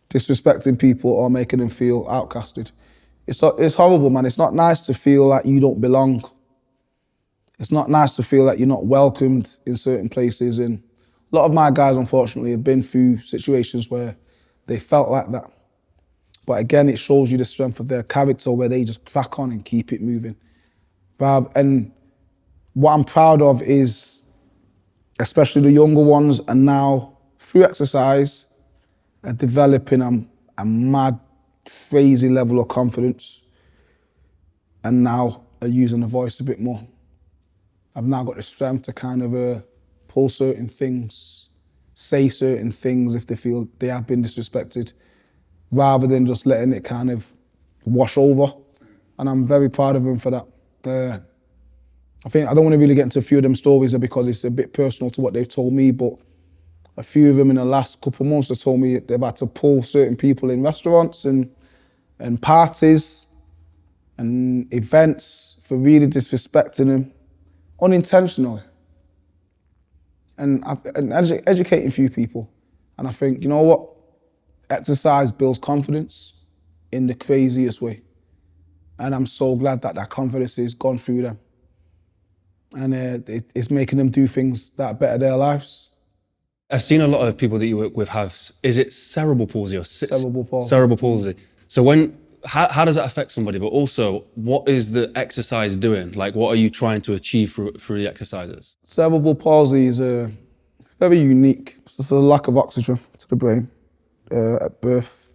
disrespecting people or making them feel outcasted. It's horrible, man. It's not nice to feel like you don't belong. It's not nice to feel like you're not welcomed in certain places. And a lot of my guys, unfortunately, have been through situations where they felt like that. But again, it shows you the strength of their character where they just crack on and keep it moving. And what I'm proud of is, especially the younger ones, are now, through exercise, are developing a mad, crazy level of confidence, and now are using the voice a bit more. I've now got the strength to kind of pull certain things, say certain things if they feel they have been disrespected, rather than just letting it kind of wash over. And I'm very proud of them for that. I think I don't want to really get into a few of them stories because it's a bit personal to what they've told me, but a few of them in the last couple of months have told me they've had to pull certain people in restaurants and parties and events for really disrespecting them unintentionally. And educating a few people. And I think, you know what? Exercise builds confidence in the craziest way. And I'm so glad that that confidence has gone through them. And it's making them do things that better their lives. I've seen a lot of people that you work with have, is it cerebral palsy or Cerebral palsy. Cerebral palsy. So how does that affect somebody? But also, what is the exercise doing? Like, what are you trying to achieve through the exercises? Cerebral palsy is it's very unique. It's just a lack of oxygen to the brain at birth.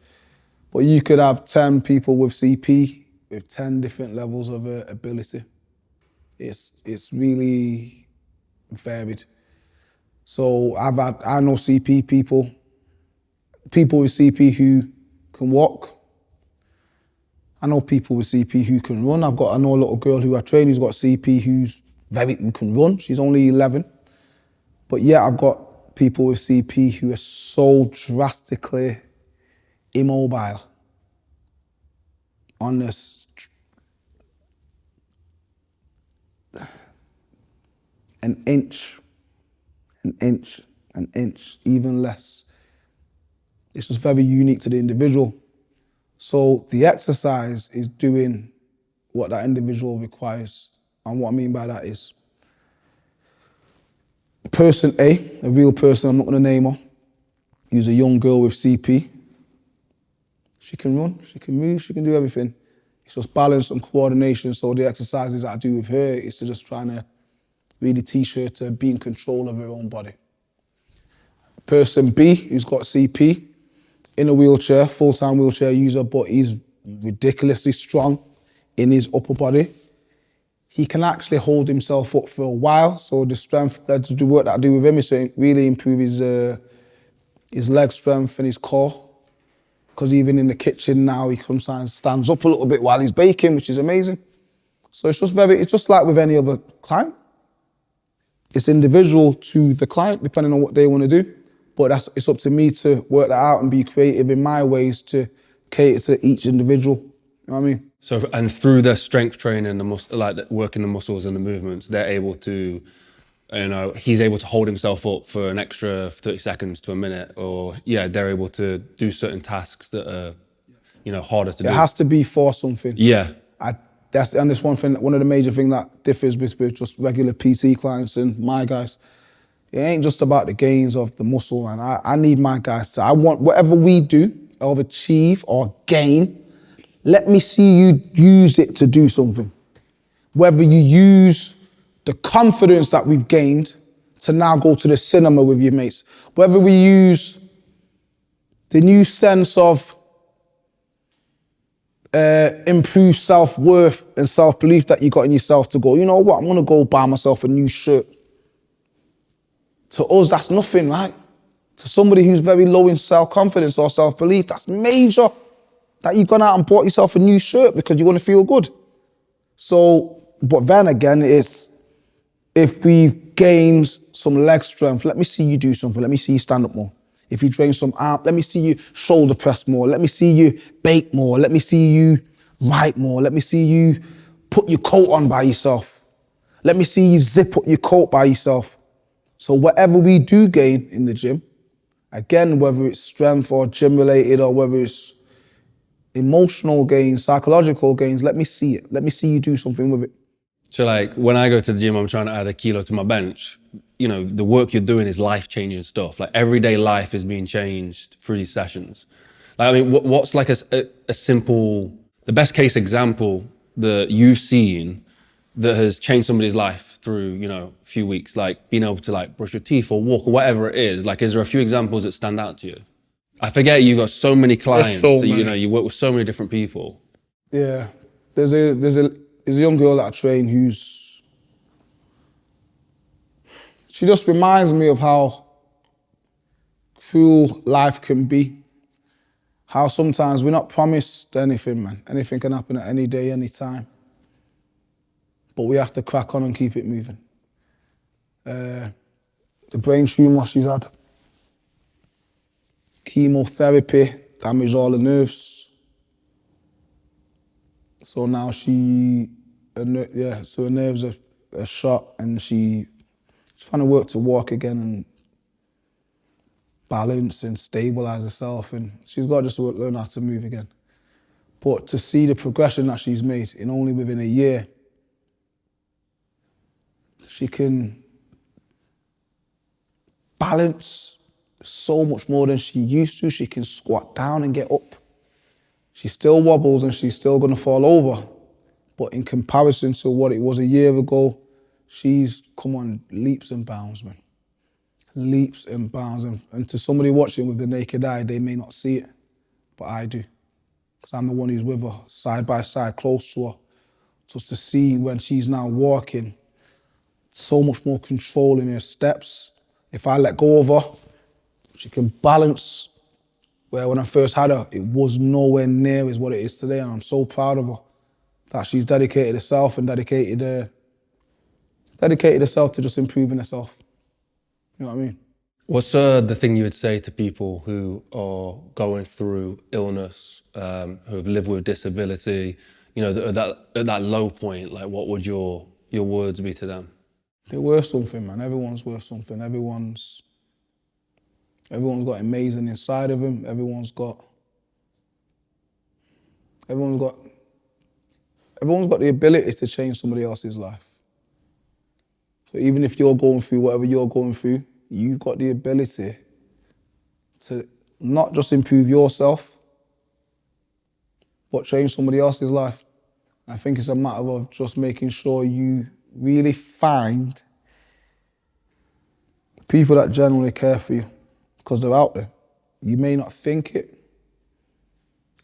But you could have 10 people with CP with 10 different levels of ability. It's really varied. So I know CP people with CP who can walk. I know people with CP who can run. I know a little girl who I train who's got CP who can run. She's only 11. But yeah, I've got people with CP who are so drastically immobile on this. An inch, even less. It's just very unique to the individual. So the exercise is doing what that individual requires. And what I mean by that is person A, a real person, I'm not gonna name her, who's a young girl with CP. She can run, she can move, she can do everything. It's just balance and coordination. So the exercises that I do with her is to just trying to really teach her to be in control of her own body. Person B, who's got CP, in a wheelchair, full-time wheelchair user, but he's ridiculously strong in his upper body. He can actually hold himself up for a while, so the strength, the work that I do with him is to really improve his leg strength and his core. Because even in the kitchen now, he sometimes stands up a little bit while he's baking, which is amazing. So it's just like with any other client. It's individual to the client, depending on what they want to do. But it's up to me to work that out and be creative in my ways to cater to each individual. You know what I mean? So, and through the strength training, working the muscles and the movements, they're able to, he's able to hold himself up for an extra 30 seconds to a minute, or they're able to do certain tasks that are, harder to do. It has to be for something. Yeah. That's one of the major things that differs with just regular PT clients and my guys. It ain't just about the gains of the muscle, and I need my guys I want whatever we do or achieve or gain, let me see you use it to do something. Whether you use the confidence that we've gained to now go to the cinema with your mates, whether we use the new sense of improved self-worth and self-belief that you got in yourself to go, you know what, I'm gonna go buy myself a new shirt. To us, that's nothing, right? To somebody who's very low in self-confidence or self-belief, that's major. That you've gone out and bought yourself a new shirt because you want to feel good. So, but then again, it's if we've gained some leg strength, let me see you do something. Let me see you stand up more. If you train some arm, let me see you shoulder press more. Let me see you bake more. Let me see you write more. Let me see you put your coat on by yourself. Let me see you zip up your coat by yourself. So whatever we do gain in the gym, again, whether it's strength or gym related or whether it's emotional gains, psychological gains, let me see it. Let me see you do something with it. So like when I go to the gym, I'm trying to add a kilo to my bench. You know, the work you're doing is life-changing stuff. Like everyday life is being changed through these sessions. Like, I mean, what's like a simple, the best case example that you've seen that has changed somebody's life through, you know, a few weeks, like being able to like brush your teeth or walk or whatever it is? Like, is there a few examples that stand out to you? I forget you've got so many clients, so so, you many. know, you work with so many different people. Yeah, there's a young girl that I train she just reminds me of how cruel life can be. How sometimes we're not promised anything, man. Anything can happen at any day, any time. But we have to crack on and keep it moving. The brain tumor she's had, chemotherapy, damaged all the nerves. So now her nerves are shot and she's trying to work to walk again and balance and stabilize herself, and she's got to just learn how to move again. But to see the progression that she's made in only within a year, she can balance so much more than she used to. She can squat down and get up. She still wobbles and she's still going to fall over. But in comparison to what it was a year ago, she's come on leaps and bounds, man. Leaps and bounds. And to somebody watching with the naked eye, they may not see it, but I do. Because I'm the one who's with her, side by side, close to her. Just to see when she's now walking, so much more control in her steps. If I let go of her, she can balance. Where when I first had her, it was nowhere near as what it is today. And I'm so proud of her that she's dedicated herself and dedicated herself to just improving herself. You know what I mean? What's the thing you would say to people who are going through illness, who have lived with disability, you know, at that low point? Like, what would your words be to them? They're worth something, man. Everyone's worth something. Everyone's got amazing inside of them. Everyone's got the ability to change somebody else's life. So even if you're going through whatever you're going through, you've got the ability to not just improve yourself, but change somebody else's life. I think it's a matter of just making sure you really find people that genuinely care for you, because they're out there. You may not think it.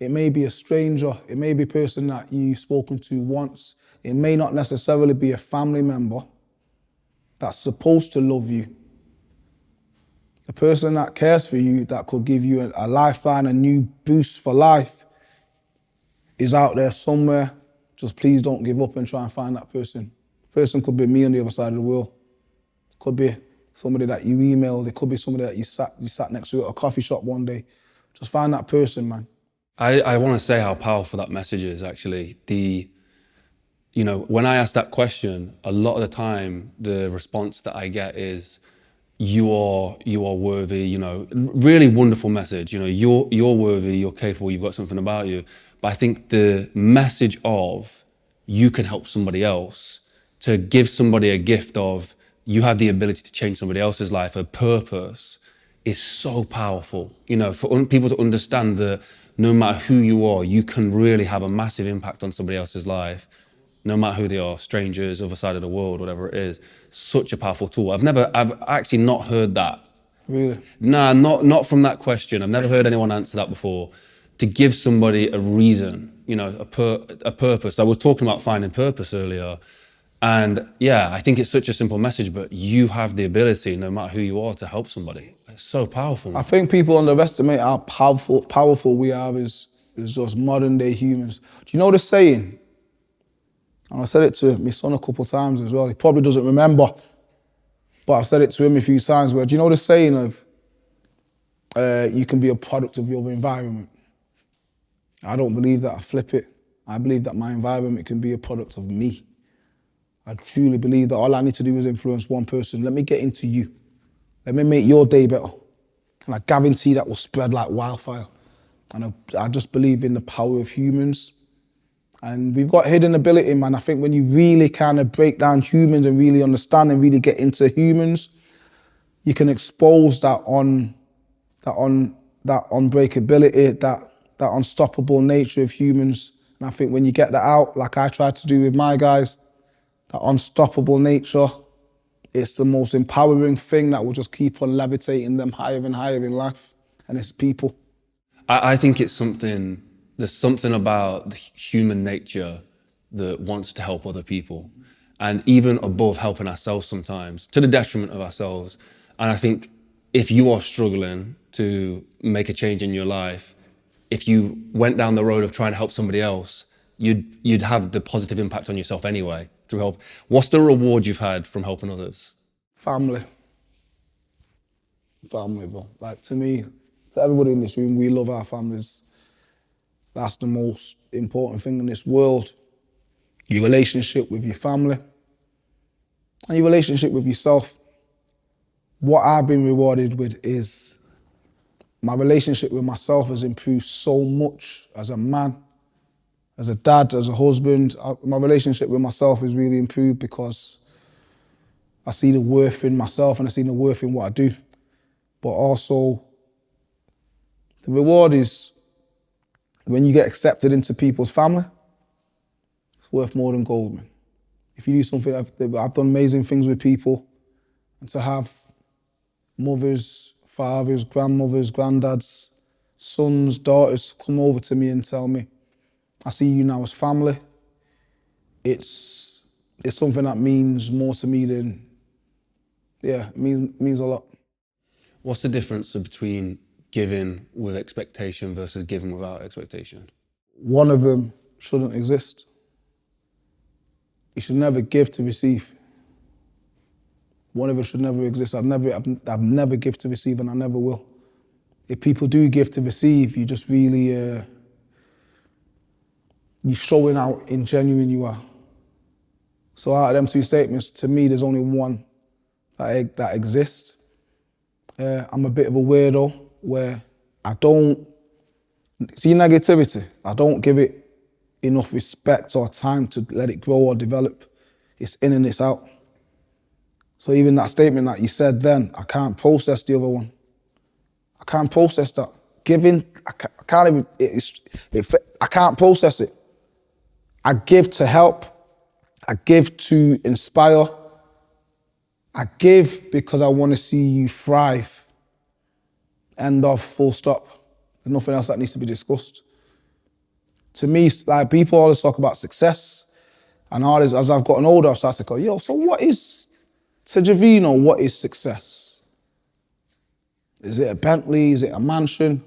It may be a stranger. It may be a person that you've spoken to once. It may not necessarily be a family member that's supposed to love you. The person that cares for you, that could give you a lifeline, a new boost for life, is out there somewhere. Just please don't give up and try and find that person. The person could be me on the other side of the world. It could be somebody that you emailed. It could be somebody that you sat next to at a coffee shop one day. Just find that person, man. I want to say how powerful that message is, actually. You know, when I ask that question, a lot of the time, the response that I get is, you are worthy, you know, really wonderful message. You know, you're worthy, you're capable, you've got something about you. But I think the message of you can help somebody else, to give somebody a gift of you have the ability to change somebody else's life, a purpose, is so powerful. You know, for people to understand that no matter who you are, you can really have a massive impact on somebody else's life, no matter who they are, strangers, other side of the world, whatever it is. Such a powerful tool. I've actually not heard that. Really? Nah, not from that question. I've never heard anyone answer that before. To give somebody a reason you know, a purpose. Like we were talking about finding purpose earlier. And yeah, I think it's such a simple message, but you have the ability, no matter who you are, to help somebody. It's so powerful. I think people underestimate how powerful we are as just modern day humans. Do you know the saying? And I said it to my son a couple of times as well. He probably doesn't remember, but I've said it to him a few times. Where, do you know the saying of you can be a product of your environment? I don't believe that. I flip it. I believe that my environment can be a product of me. I truly believe that all I need to do is influence one person. Let me get into you. Let me make your day better. And I guarantee that will spread like wildfire. And I just believe in the power of humans. And we've got hidden ability, man. I think when you really kind of break down humans and really understand and really get into humans, you can expose that unbreakability, that unstoppable nature of humans. And I think when you get that out, like I tried to do with my guys, that unstoppable nature, it's the most empowering thing that will just keep on levitating them higher and higher in life. And it's people. I think there's something about the human nature that wants to help other people. And even above helping ourselves sometimes, to the detriment of ourselves. And I think if you are struggling to make a change in your life, if you went down the road of trying to help somebody else, you'd have the positive impact on yourself anyway through help. What's the reward you've had from helping others? Family, bro. Like to me, to everybody in this room, we love our families. That's the most important thing in this world. Your relationship with your family and your relationship with yourself. What I've been rewarded with is my relationship with myself has improved so much as a man, as a dad, as a husband. My relationship with myself has really improved because I see the worth in myself and I see the worth in what I do. But also, the reward is when you get accepted into people's family, it's worth more than gold, man. If you do something, I've done amazing things with people, and to have mothers, fathers, grandmothers, granddads, sons, daughters come over to me and tell me, I see you now as family, it's something that means more to me than, it means a lot. What's the difference between giving with expectation versus giving without expectation? One of them shouldn't exist. You should never give to receive. One of them should never exist. I've never give to receive, and I never will. If people do give to receive, you just really, you're showing how ingenuine you are. So out of them two statements, to me, there's only one that exists. I'm a bit of a weirdo where I don't see negativity. I don't give it enough respect or time to let it grow or develop. It's in and it's out. So even that statement that you said then, I can't process the other one. I can't process that. Giving, I can't process it. I give to help. I give to inspire. I give because I want to see you thrive. End of, full stop. There's nothing else that needs to be discussed. To me, like people always talk about success, and as I've gotten older, I've started to go, yo, so to Javeno, what is success? Is it a Bentley? Is it a mansion?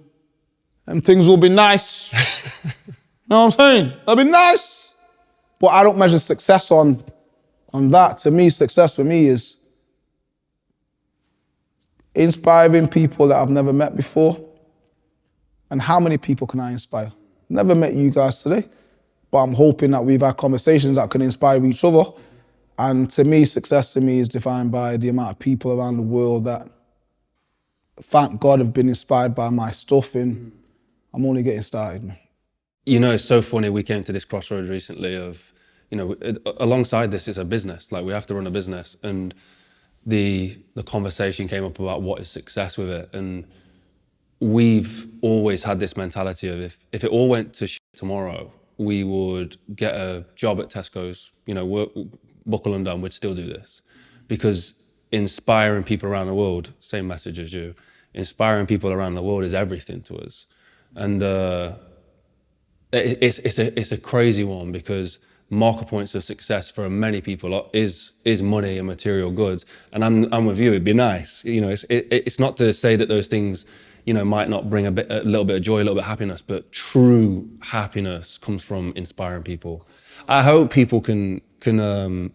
Them things will be nice. You know what I'm saying? They'll be nice. But I don't measure success on that. To me, success for me is inspiring people that I've never met before. And how many people can I inspire? Never met you guys today, but I'm hoping that we've had conversations that can inspire each other. And to me, success to me is defined by the amount of people around the world that, thank God, have been inspired by my stuff, and I'm only getting started, man. You know, it's so funny, we came to this crossroads recently of, you know, alongside this is a business, like we have to run a business, and the conversation came up about what is success with it. And we've always had this mentality of if it all went to shit tomorrow, we would get a job at Tesco's, you know, work, buckle undone, we'd still do this. Because inspiring people around the world, same message as you, inspiring people around the world is everything to us. And it's a crazy one, because marker points of success for many people is money and material goods. And I'm with you. It'd be nice, it's not to say that those things, might not bring a little bit of joy, a little bit of happiness, but true happiness comes from inspiring people. I hope people can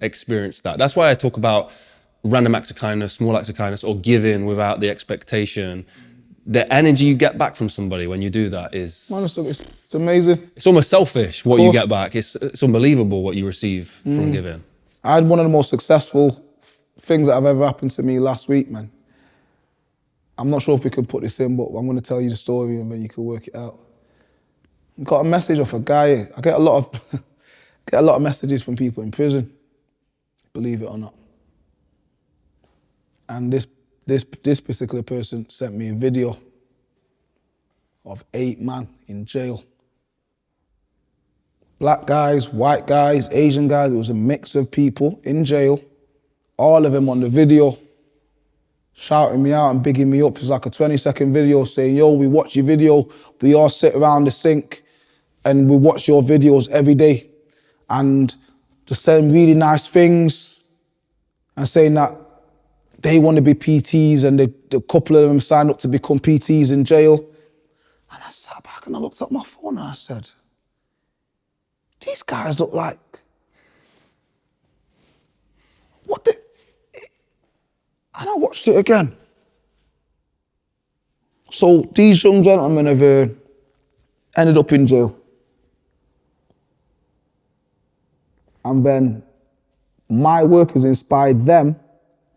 experience that. That's why I talk about random acts of kindness, small acts of kindness, or giving without the expectation. The energy you get back from somebody when you do that is... Honestly, it's amazing. It's almost selfish what you get back. It's unbelievable what you receive from giving. I had one of the most successful things that have ever happened to me last week, man. I'm not sure if we can put this in, but I'm going to tell you the story and then you can work it out. I got a message off a guy. I get a lot of messages from people in prison, believe it or not. And this particular person sent me a video of 8 men in jail. Black guys, white guys, Asian guys. It was a mix of people in jail. All of them on the video, shouting me out and bigging me up. It was like a 20-second video saying, yo, we watch your video. We all sit around the sink and we watch your videos every day. And just saying really nice things and saying that they want to be PTs, and the couple of them signed up to become PTs in jail. And I sat back and I looked at my phone and I said, these guys look like, and I watched it again. So these young gentlemen have ended up in jail. And then my work has inspired them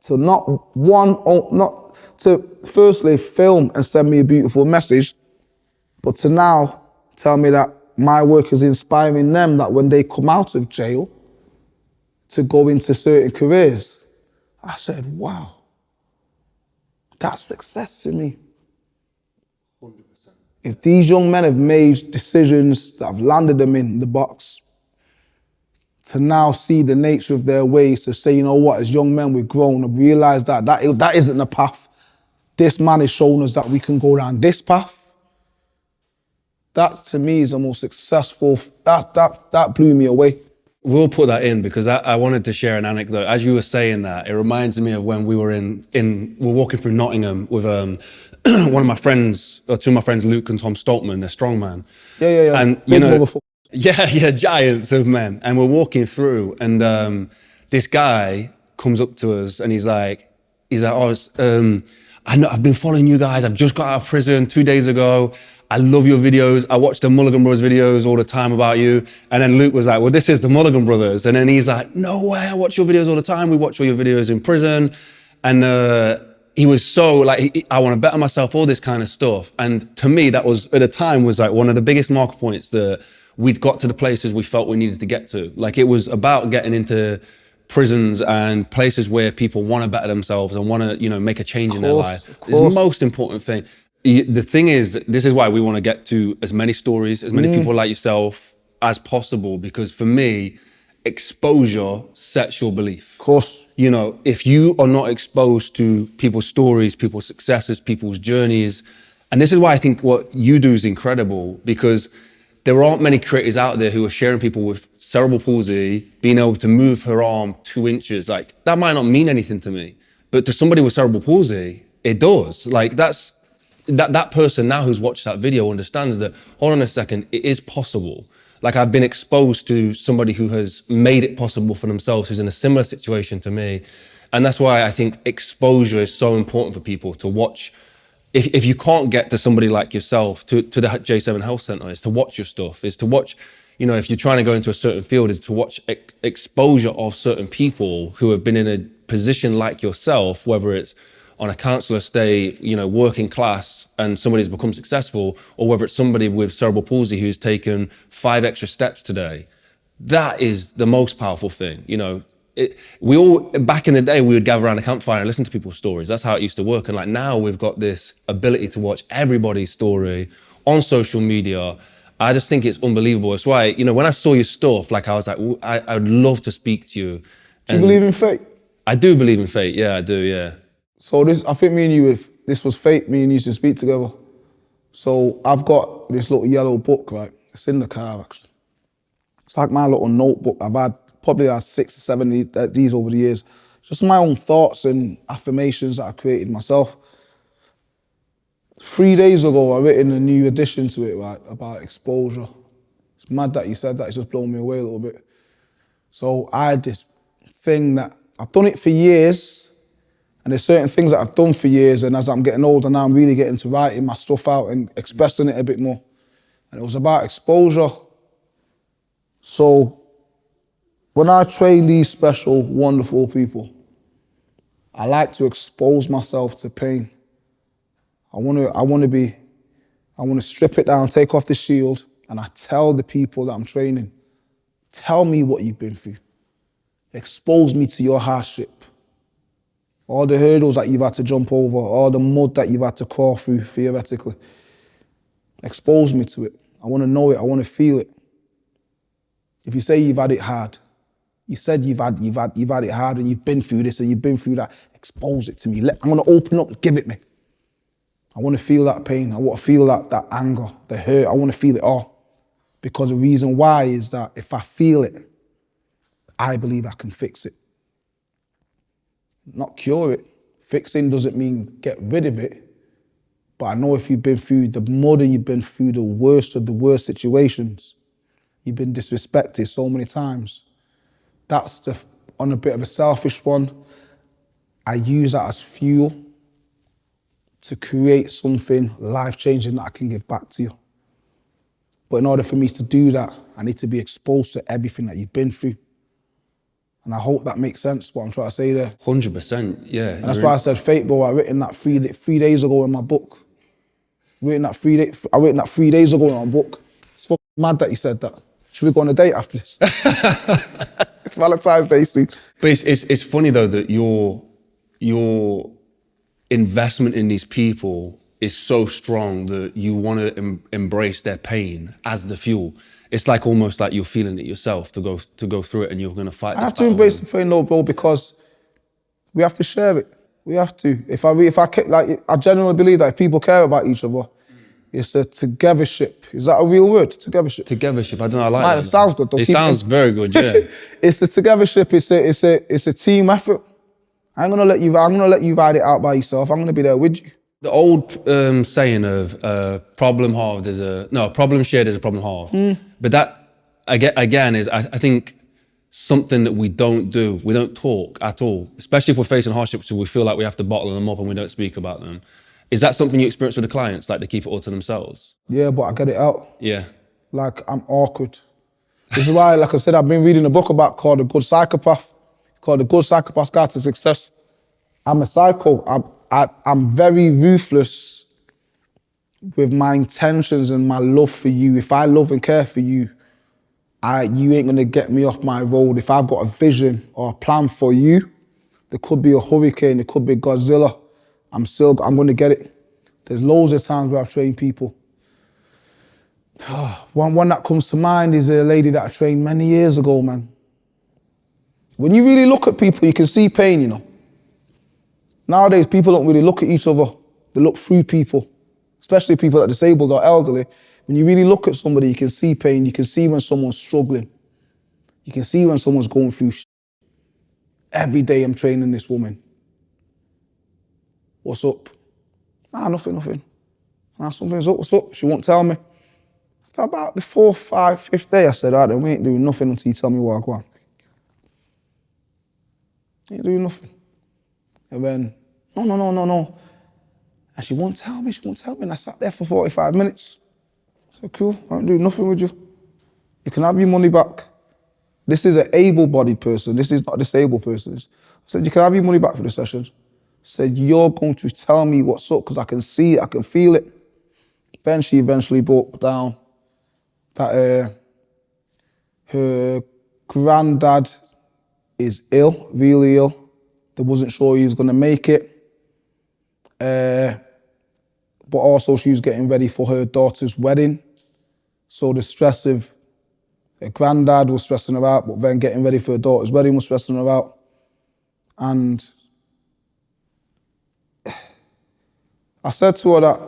to not to firstly film and send me a beautiful message, but to now tell me that my work is inspiring them, that when they come out of jail to go into certain careers. I said, wow, that's success to me. 100%. If these young men have made decisions that have landed them in the box, to now see the nature of their ways, to say, you know what, as young men, we've grown and realised that isn't the path. This man has shown us that we can go down this path. That, to me, is the most successful, that blew me away. We'll put that in because I wanted to share an anecdote. As you were saying that, it reminds me of when we were we're walking through Nottingham with one of my friends, or two of my friends, Luke and Tom Stoltman, they're strongman. Yeah. And, Yeah, giants of men. And we're walking through, and this guy comes up to us, and he's like, I've been following you guys. I've just got out of prison 2 days ago. I love your videos. I watch the Mulligan Brothers videos all the time about you. And then Luke was like, well, this is the Mulligan Brothers. And then he's like, no way, I watch your videos all the time. We watch all your videos in prison. And he was so like, I want to better myself, all this kind of stuff. And to me, that was, at the time, was like one of the biggest marker points that we'd got to the places we felt we needed to get to. Like, it was about getting into prisons and places where people want to better themselves and want to, make a change in their life. It's the most important thing. The thing is, this is why we want to get to as many stories, as many people like yourself as possible, because for me, exposure sets your belief. Of course. If you are not exposed to people's stories, people's successes, people's journeys, and this is why I think what you do is incredible, because there aren't many creators out there who are sharing people with cerebral palsy, being able to move her arm 2 inches. Like, that might not mean anything to me, but to somebody with cerebral palsy, it does. Like, that person now who's watched that video understands that, hold on a second, it is possible. Like, I've been exposed to somebody who has made it possible for themselves, who's in a similar situation to me. And that's why I think exposure is so important for people to watch. If you can't get to somebody like yourself, to the J7 Health Center, is to watch your stuff, is to watch, if you're trying to go into a certain field, is to watch exposure of certain people who have been in a position like yourself, whether it's on a council estate, working class, and somebody's become successful, or whether it's somebody with cerebral palsy who's taken 5 extra steps today. That is the most powerful thing. We all, back in the day, we would gather around a campfire and listen to people's stories. That's how it used to work. And like, now we've got this ability to watch everybody's story on social media. I just think it's unbelievable. That's why, when I saw your stuff, like, I was like, I'd love to speak to you. Do you believe in fate? I do believe in fate. Yeah, I do. Yeah. So I think me and you, this was fate, me and you used to speak together. So I've got this little yellow book, right? It's in the car, actually. It's like my little notebook. Probably had 6 or 7 of these over the years. Just my own thoughts and affirmations that I created myself. 3 days ago, I written a new addition to it, right, about exposure. It's mad that you said that. It's just blown me away a little bit. So I had this thing that I've done it for years, and there's certain things that I've done for years, and as I'm getting older now, I'm really getting to writing my stuff out and expressing it a bit more. And it was about exposure. So when I train these special, wonderful people, I like to expose myself to pain. I want to strip it down, take off the shield, and I tell the people that I'm training, tell me what you've been through. Expose me to your hardship. All the hurdles that you've had to jump over, all the mud that you've had to crawl through, theoretically. Expose me to it. I want to know it, I want to feel it. If you say you've had it hard, you said you've had it hard and you've been through this and you've been through that, expose it to me. I'm going to open up, give it me. I want to feel that pain. I want to feel that anger, the hurt. I want to feel it all. Because the reason why is that if I feel it, I believe I can fix it. Not cure it. Fixing doesn't mean get rid of it. But I know if you've been through the mud and you've been through the worst of the worst situations, you've been disrespected so many times. That's on a bit of a selfish one. I use that as fuel to create something life-changing that I can give back to you. But in order for me to do that, I need to be exposed to everything that you've been through. And I hope that makes sense, what I'm trying to say there. 100%, yeah. And that's why I said fate, bro. I written that three days ago in my book. I written that 3 days ago in my book. It's fucking mad that you said that. Should we go on a date after this? It's Valentine's Day, Steve. But it's funny though that your investment in these people is so strong that you want to embrace their pain as the fuel. It's like almost like you're feeling it yourself to go through it, and you're going to fight. I have to embrace the pain, though, bro, because we have to share it. We have to. I genuinely believe that if people care about each other, it's a togethership. Is that a real word? Togethership. Togethership. I don't know. I like that. It sounds good, though. It sounds very good. Yeah. It's a togethership. It's a team effort. I'm gonna let you ride it out by yourself. I'm gonna be there with you. The old saying of problem shared is a problem halved. But that again is I think something that we don't do. We don't talk at all, especially if we're facing hardships. So we feel like we have to bottle them up and we don't speak about them. Is that something you experience with the clients? Like they keep it all to themselves? Yeah, but I get it out. Yeah. Like I'm awkward. This is why, like I said, I've been reading a book called The Good Psychopath. It's called The Good Psychopath's Guide to Success. I'm a psycho. I'm very ruthless with my intentions and my love for you. If I love and care for you, you ain't gonna get me off my road. If I've got a vision or a plan for you, there could be a hurricane, there could be Godzilla, I'm gonna get it. There's loads of times where I've trained people. One that comes to mind is a lady that I trained many years ago, man. When you really look at people, you can see pain, you know. Nowadays, people don't really look at each other. They look through people, especially people that are disabled or elderly. When you really look at somebody, you can see pain. You can see when someone's struggling. You can see when someone's going through shit. Every day I'm training this woman. What's up? Nah, nothing. Nah, something's up, what's up? She won't tell me. After about the 4th, 5th, 5th day, I said, all right, we ain't doing nothing until you tell me what I want. Ain't doing nothing. And then, no. And she won't tell me. And I sat there for 45 minutes. I said, cool, I won't do nothing with you. You can have your money back. This is an able-bodied person. This is not a disabled person. I said, you can have your money back for the sessions. I said, you're going to tell me what's up because I can see it, I can feel it. Then she eventually broke down that her granddad is ill, really ill. They wasn't sure he was going to make it. But also she was getting ready for her daughter's wedding. So the stress of her granddad was stressing her out, but then getting ready for her daughter's wedding was stressing her out. And I said to her that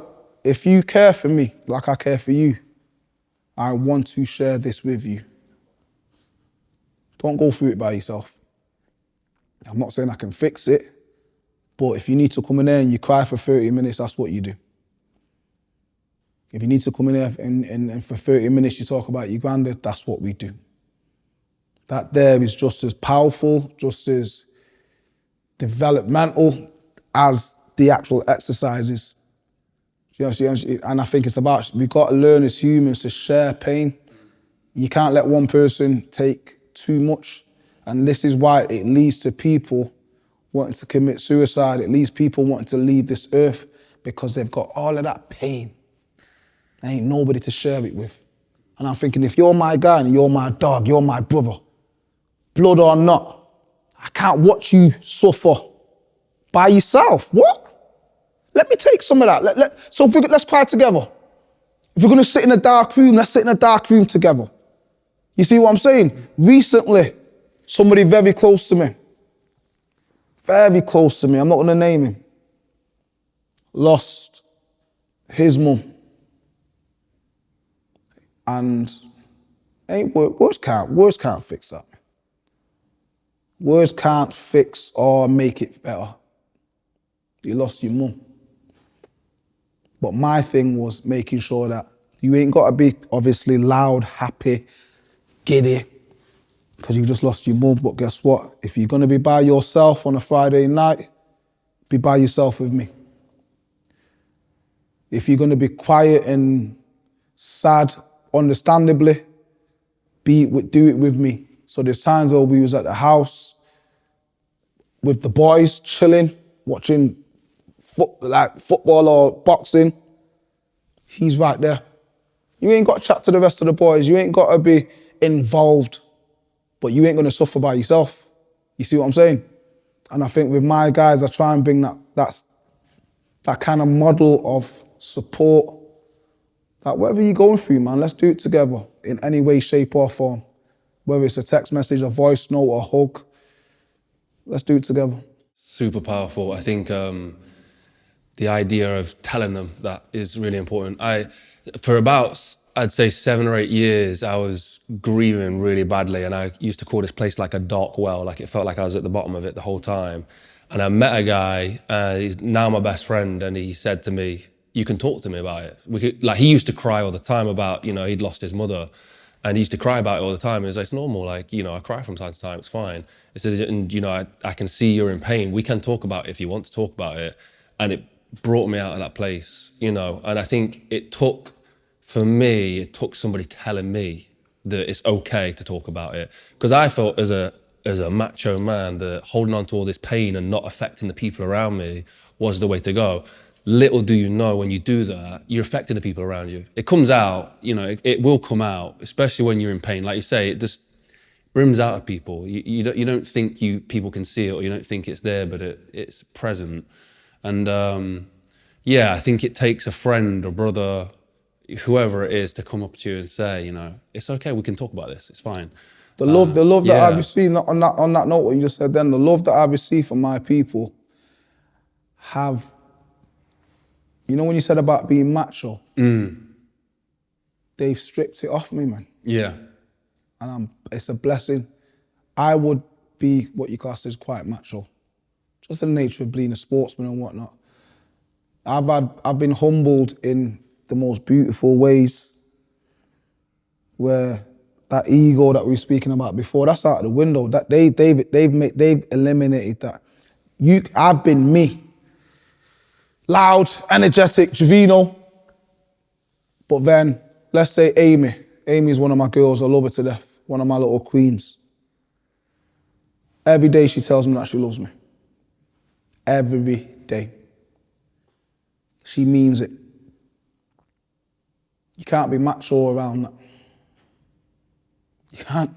if you care for me like I care for you, I want to share this with you. Don't go through it by yourself. I'm not saying I can fix it, but if you need to come in there and you cry for 30 minutes, that's what you do. If you need to come in there and for 30 minutes you talk about your granddad, that's what we do. That there is just as powerful, just as developmental as the actual exercises. You know, and I think it's about, we've got to learn as humans to share pain. You can't let one person take too much. And this is why it leads to people wanting to commit suicide. It leads people wanting to leave this earth because they've got all of that pain. There ain't nobody to share it with. And I'm thinking, if you're my guy and you're my dog, you're my brother, blood or not, I can't watch you suffer by yourself. What? Let me take some of that. Let's cry together. If we're going to sit in a dark room, let's sit in a dark room together. You see what I'm saying? Recently, somebody very close to me, I'm not going to name him, lost his mum. And words can't fix that. Words can't fix or make it better. You lost your mum. But my thing was making sure that you ain't got to be obviously loud, happy, giddy, because you've just lost your mum. But guess what? If you're going to be by yourself on a Friday night, be by yourself with me. If you're going to be quiet and sad, understandably, do it with me. So there's times where we was at the house with the boys, chilling, watching football or boxing. He's right there. You ain't got to chat to the rest of the boys. You ain't got to be involved, but you ain't going to suffer by yourself. You see what I'm saying? And I think with my guys, I try and bring that kind of model of support. That whatever you're going through, man, let's do it together in any way, shape or form. Whether it's a text message, a voice note, a hug, let's do it together. Super powerful. I think the idea of telling them that is really important. For about, I'd say 7 or 8 years, I was grieving really badly, and I used to call this place like a dark well, like it felt like I was at the bottom of it the whole time. And I met a guy, he's now my best friend, and he said to me, you can talk to me about it. He used to cry all the time about, he'd lost his mother, and he used to cry about it all the time. It was like, it's normal, I cry from time to time, it's fine. He said, and I can see you're in pain. We can talk about it if you want to talk about it. And it brought me out of that place, and I think it took somebody telling me that it's okay to talk about it. Because I felt as a macho man that holding on to all this pain and not affecting the people around me was the way to go. Little do you know, when you do that, you're affecting the people around you. It comes out, it will come out, especially when you're in pain. Like you say, it just brims out of people. You don't think people can see it, or you don't think it's there, but it's present. And I think it takes a friend or brother, whoever it is, to come up to you and say, it's okay, we can talk about this, it's fine. The love that I've received, on that note, what you just said then, the love that I've received from my people have, when you said about being macho, they've stripped it off me, man. Yeah. And it's a blessing. I would be what you class as quite macho. Just the nature of being a sportsman and whatnot. I've been humbled in the most beautiful ways, where that ego that we were speaking about before, that's out of the window. That they've eliminated that. I've been me. Loud, energetic, Javeno. But then, let's say Amy. Amy's one of my girls, I love her to death. One of my little queens. Every day she tells me that she loves me. Every day. She means it. You can't be macho around that. You can't.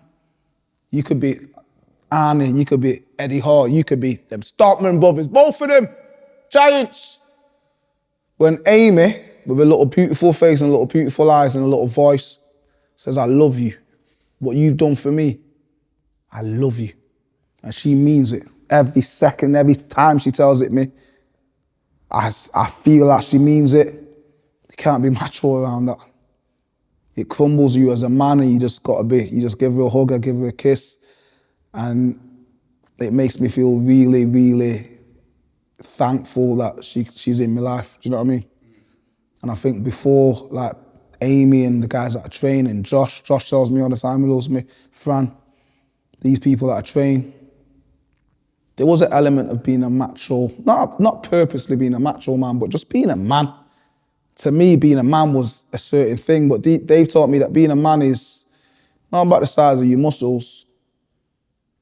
You could be Arnie, you could be Eddie Hall, you could be them Stockman brothers, both of them, giants. When Amy, with a little beautiful face and a little beautiful eyes and a little voice, says, I love you. What you've done for me, I love you. And she means it. Every second, every time she tells it me, I feel like she means it. You can't be macho around that. it crumbles you as a man, and you just give her a hug, I give her a kiss, and it makes me feel really, really thankful that she's in my life. Do you know what I mean? And I think before, like Amy and the guys that I train, and Josh tells me all the time he loves me, Fran, these people that I train, there was an element of being a macho, not purposely being a macho man, but just being a man. To me, being a man was a certain thing, but they've taught me that being a man is not about the size of your muscles.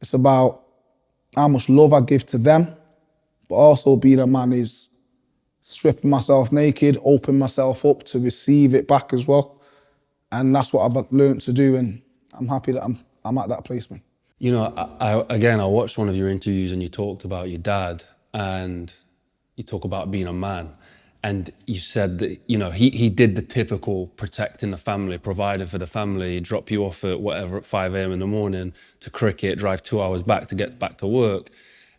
It's about how much love I give to them, but also being a man is stripping myself naked, opening myself up to receive it back as well. And that's what I've learned to do, and I'm happy that I'm at that place, man. You know, I watched one of your interviews and you talked about your dad, and you talk about being a man. And you said that, you know, he did the typical protecting the family, providing for the family, drop you off at whatever at 5 a.m. in the morning to cricket, drive 2 hours back to get back to work.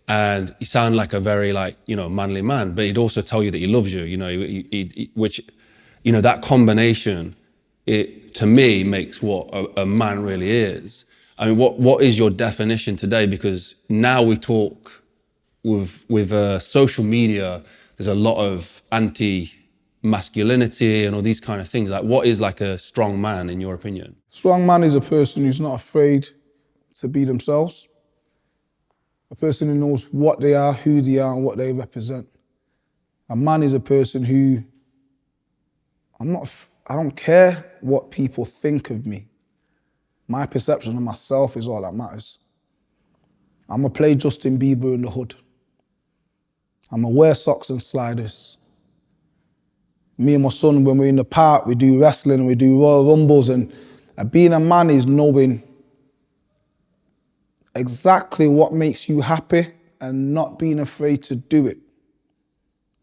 And he sounded like a very, like, you know, manly man, but he'd also tell you that he loves you, you know, which, you know, that combination, it to me makes what a man really is. I mean, what is your definition today? Because now we talk with social media, there's a lot of anti-masculinity and all these kind of things. Like, what is like a strong man in your opinion? Strong man is a person who's not afraid to be themselves. A person who knows what they are, who they are, and what they represent. A man is a person who, I don't care what people think of me. My perception of myself is all that matters. I'm gonna play Justin Bieber in the hood. I'm gonna wear socks and sliders. Me and my son, when we're in the park, we do wrestling and we do Royal Rumbles, and being a man is knowing exactly what makes you happy and not being afraid to do it,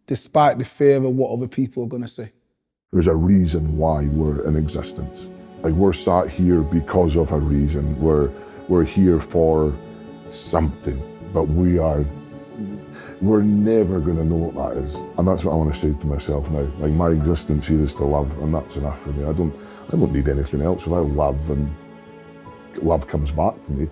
despite the fear of what other people are gonna say. There's a reason why we're in existence. Like, we're sat here because of a reason. We're here for something, but we're never gonna know what that is. And that's what I want to say to myself now. Like, my existence here is to love, and that's enough for me. I don't need anything else. If I love, and love comes back to me,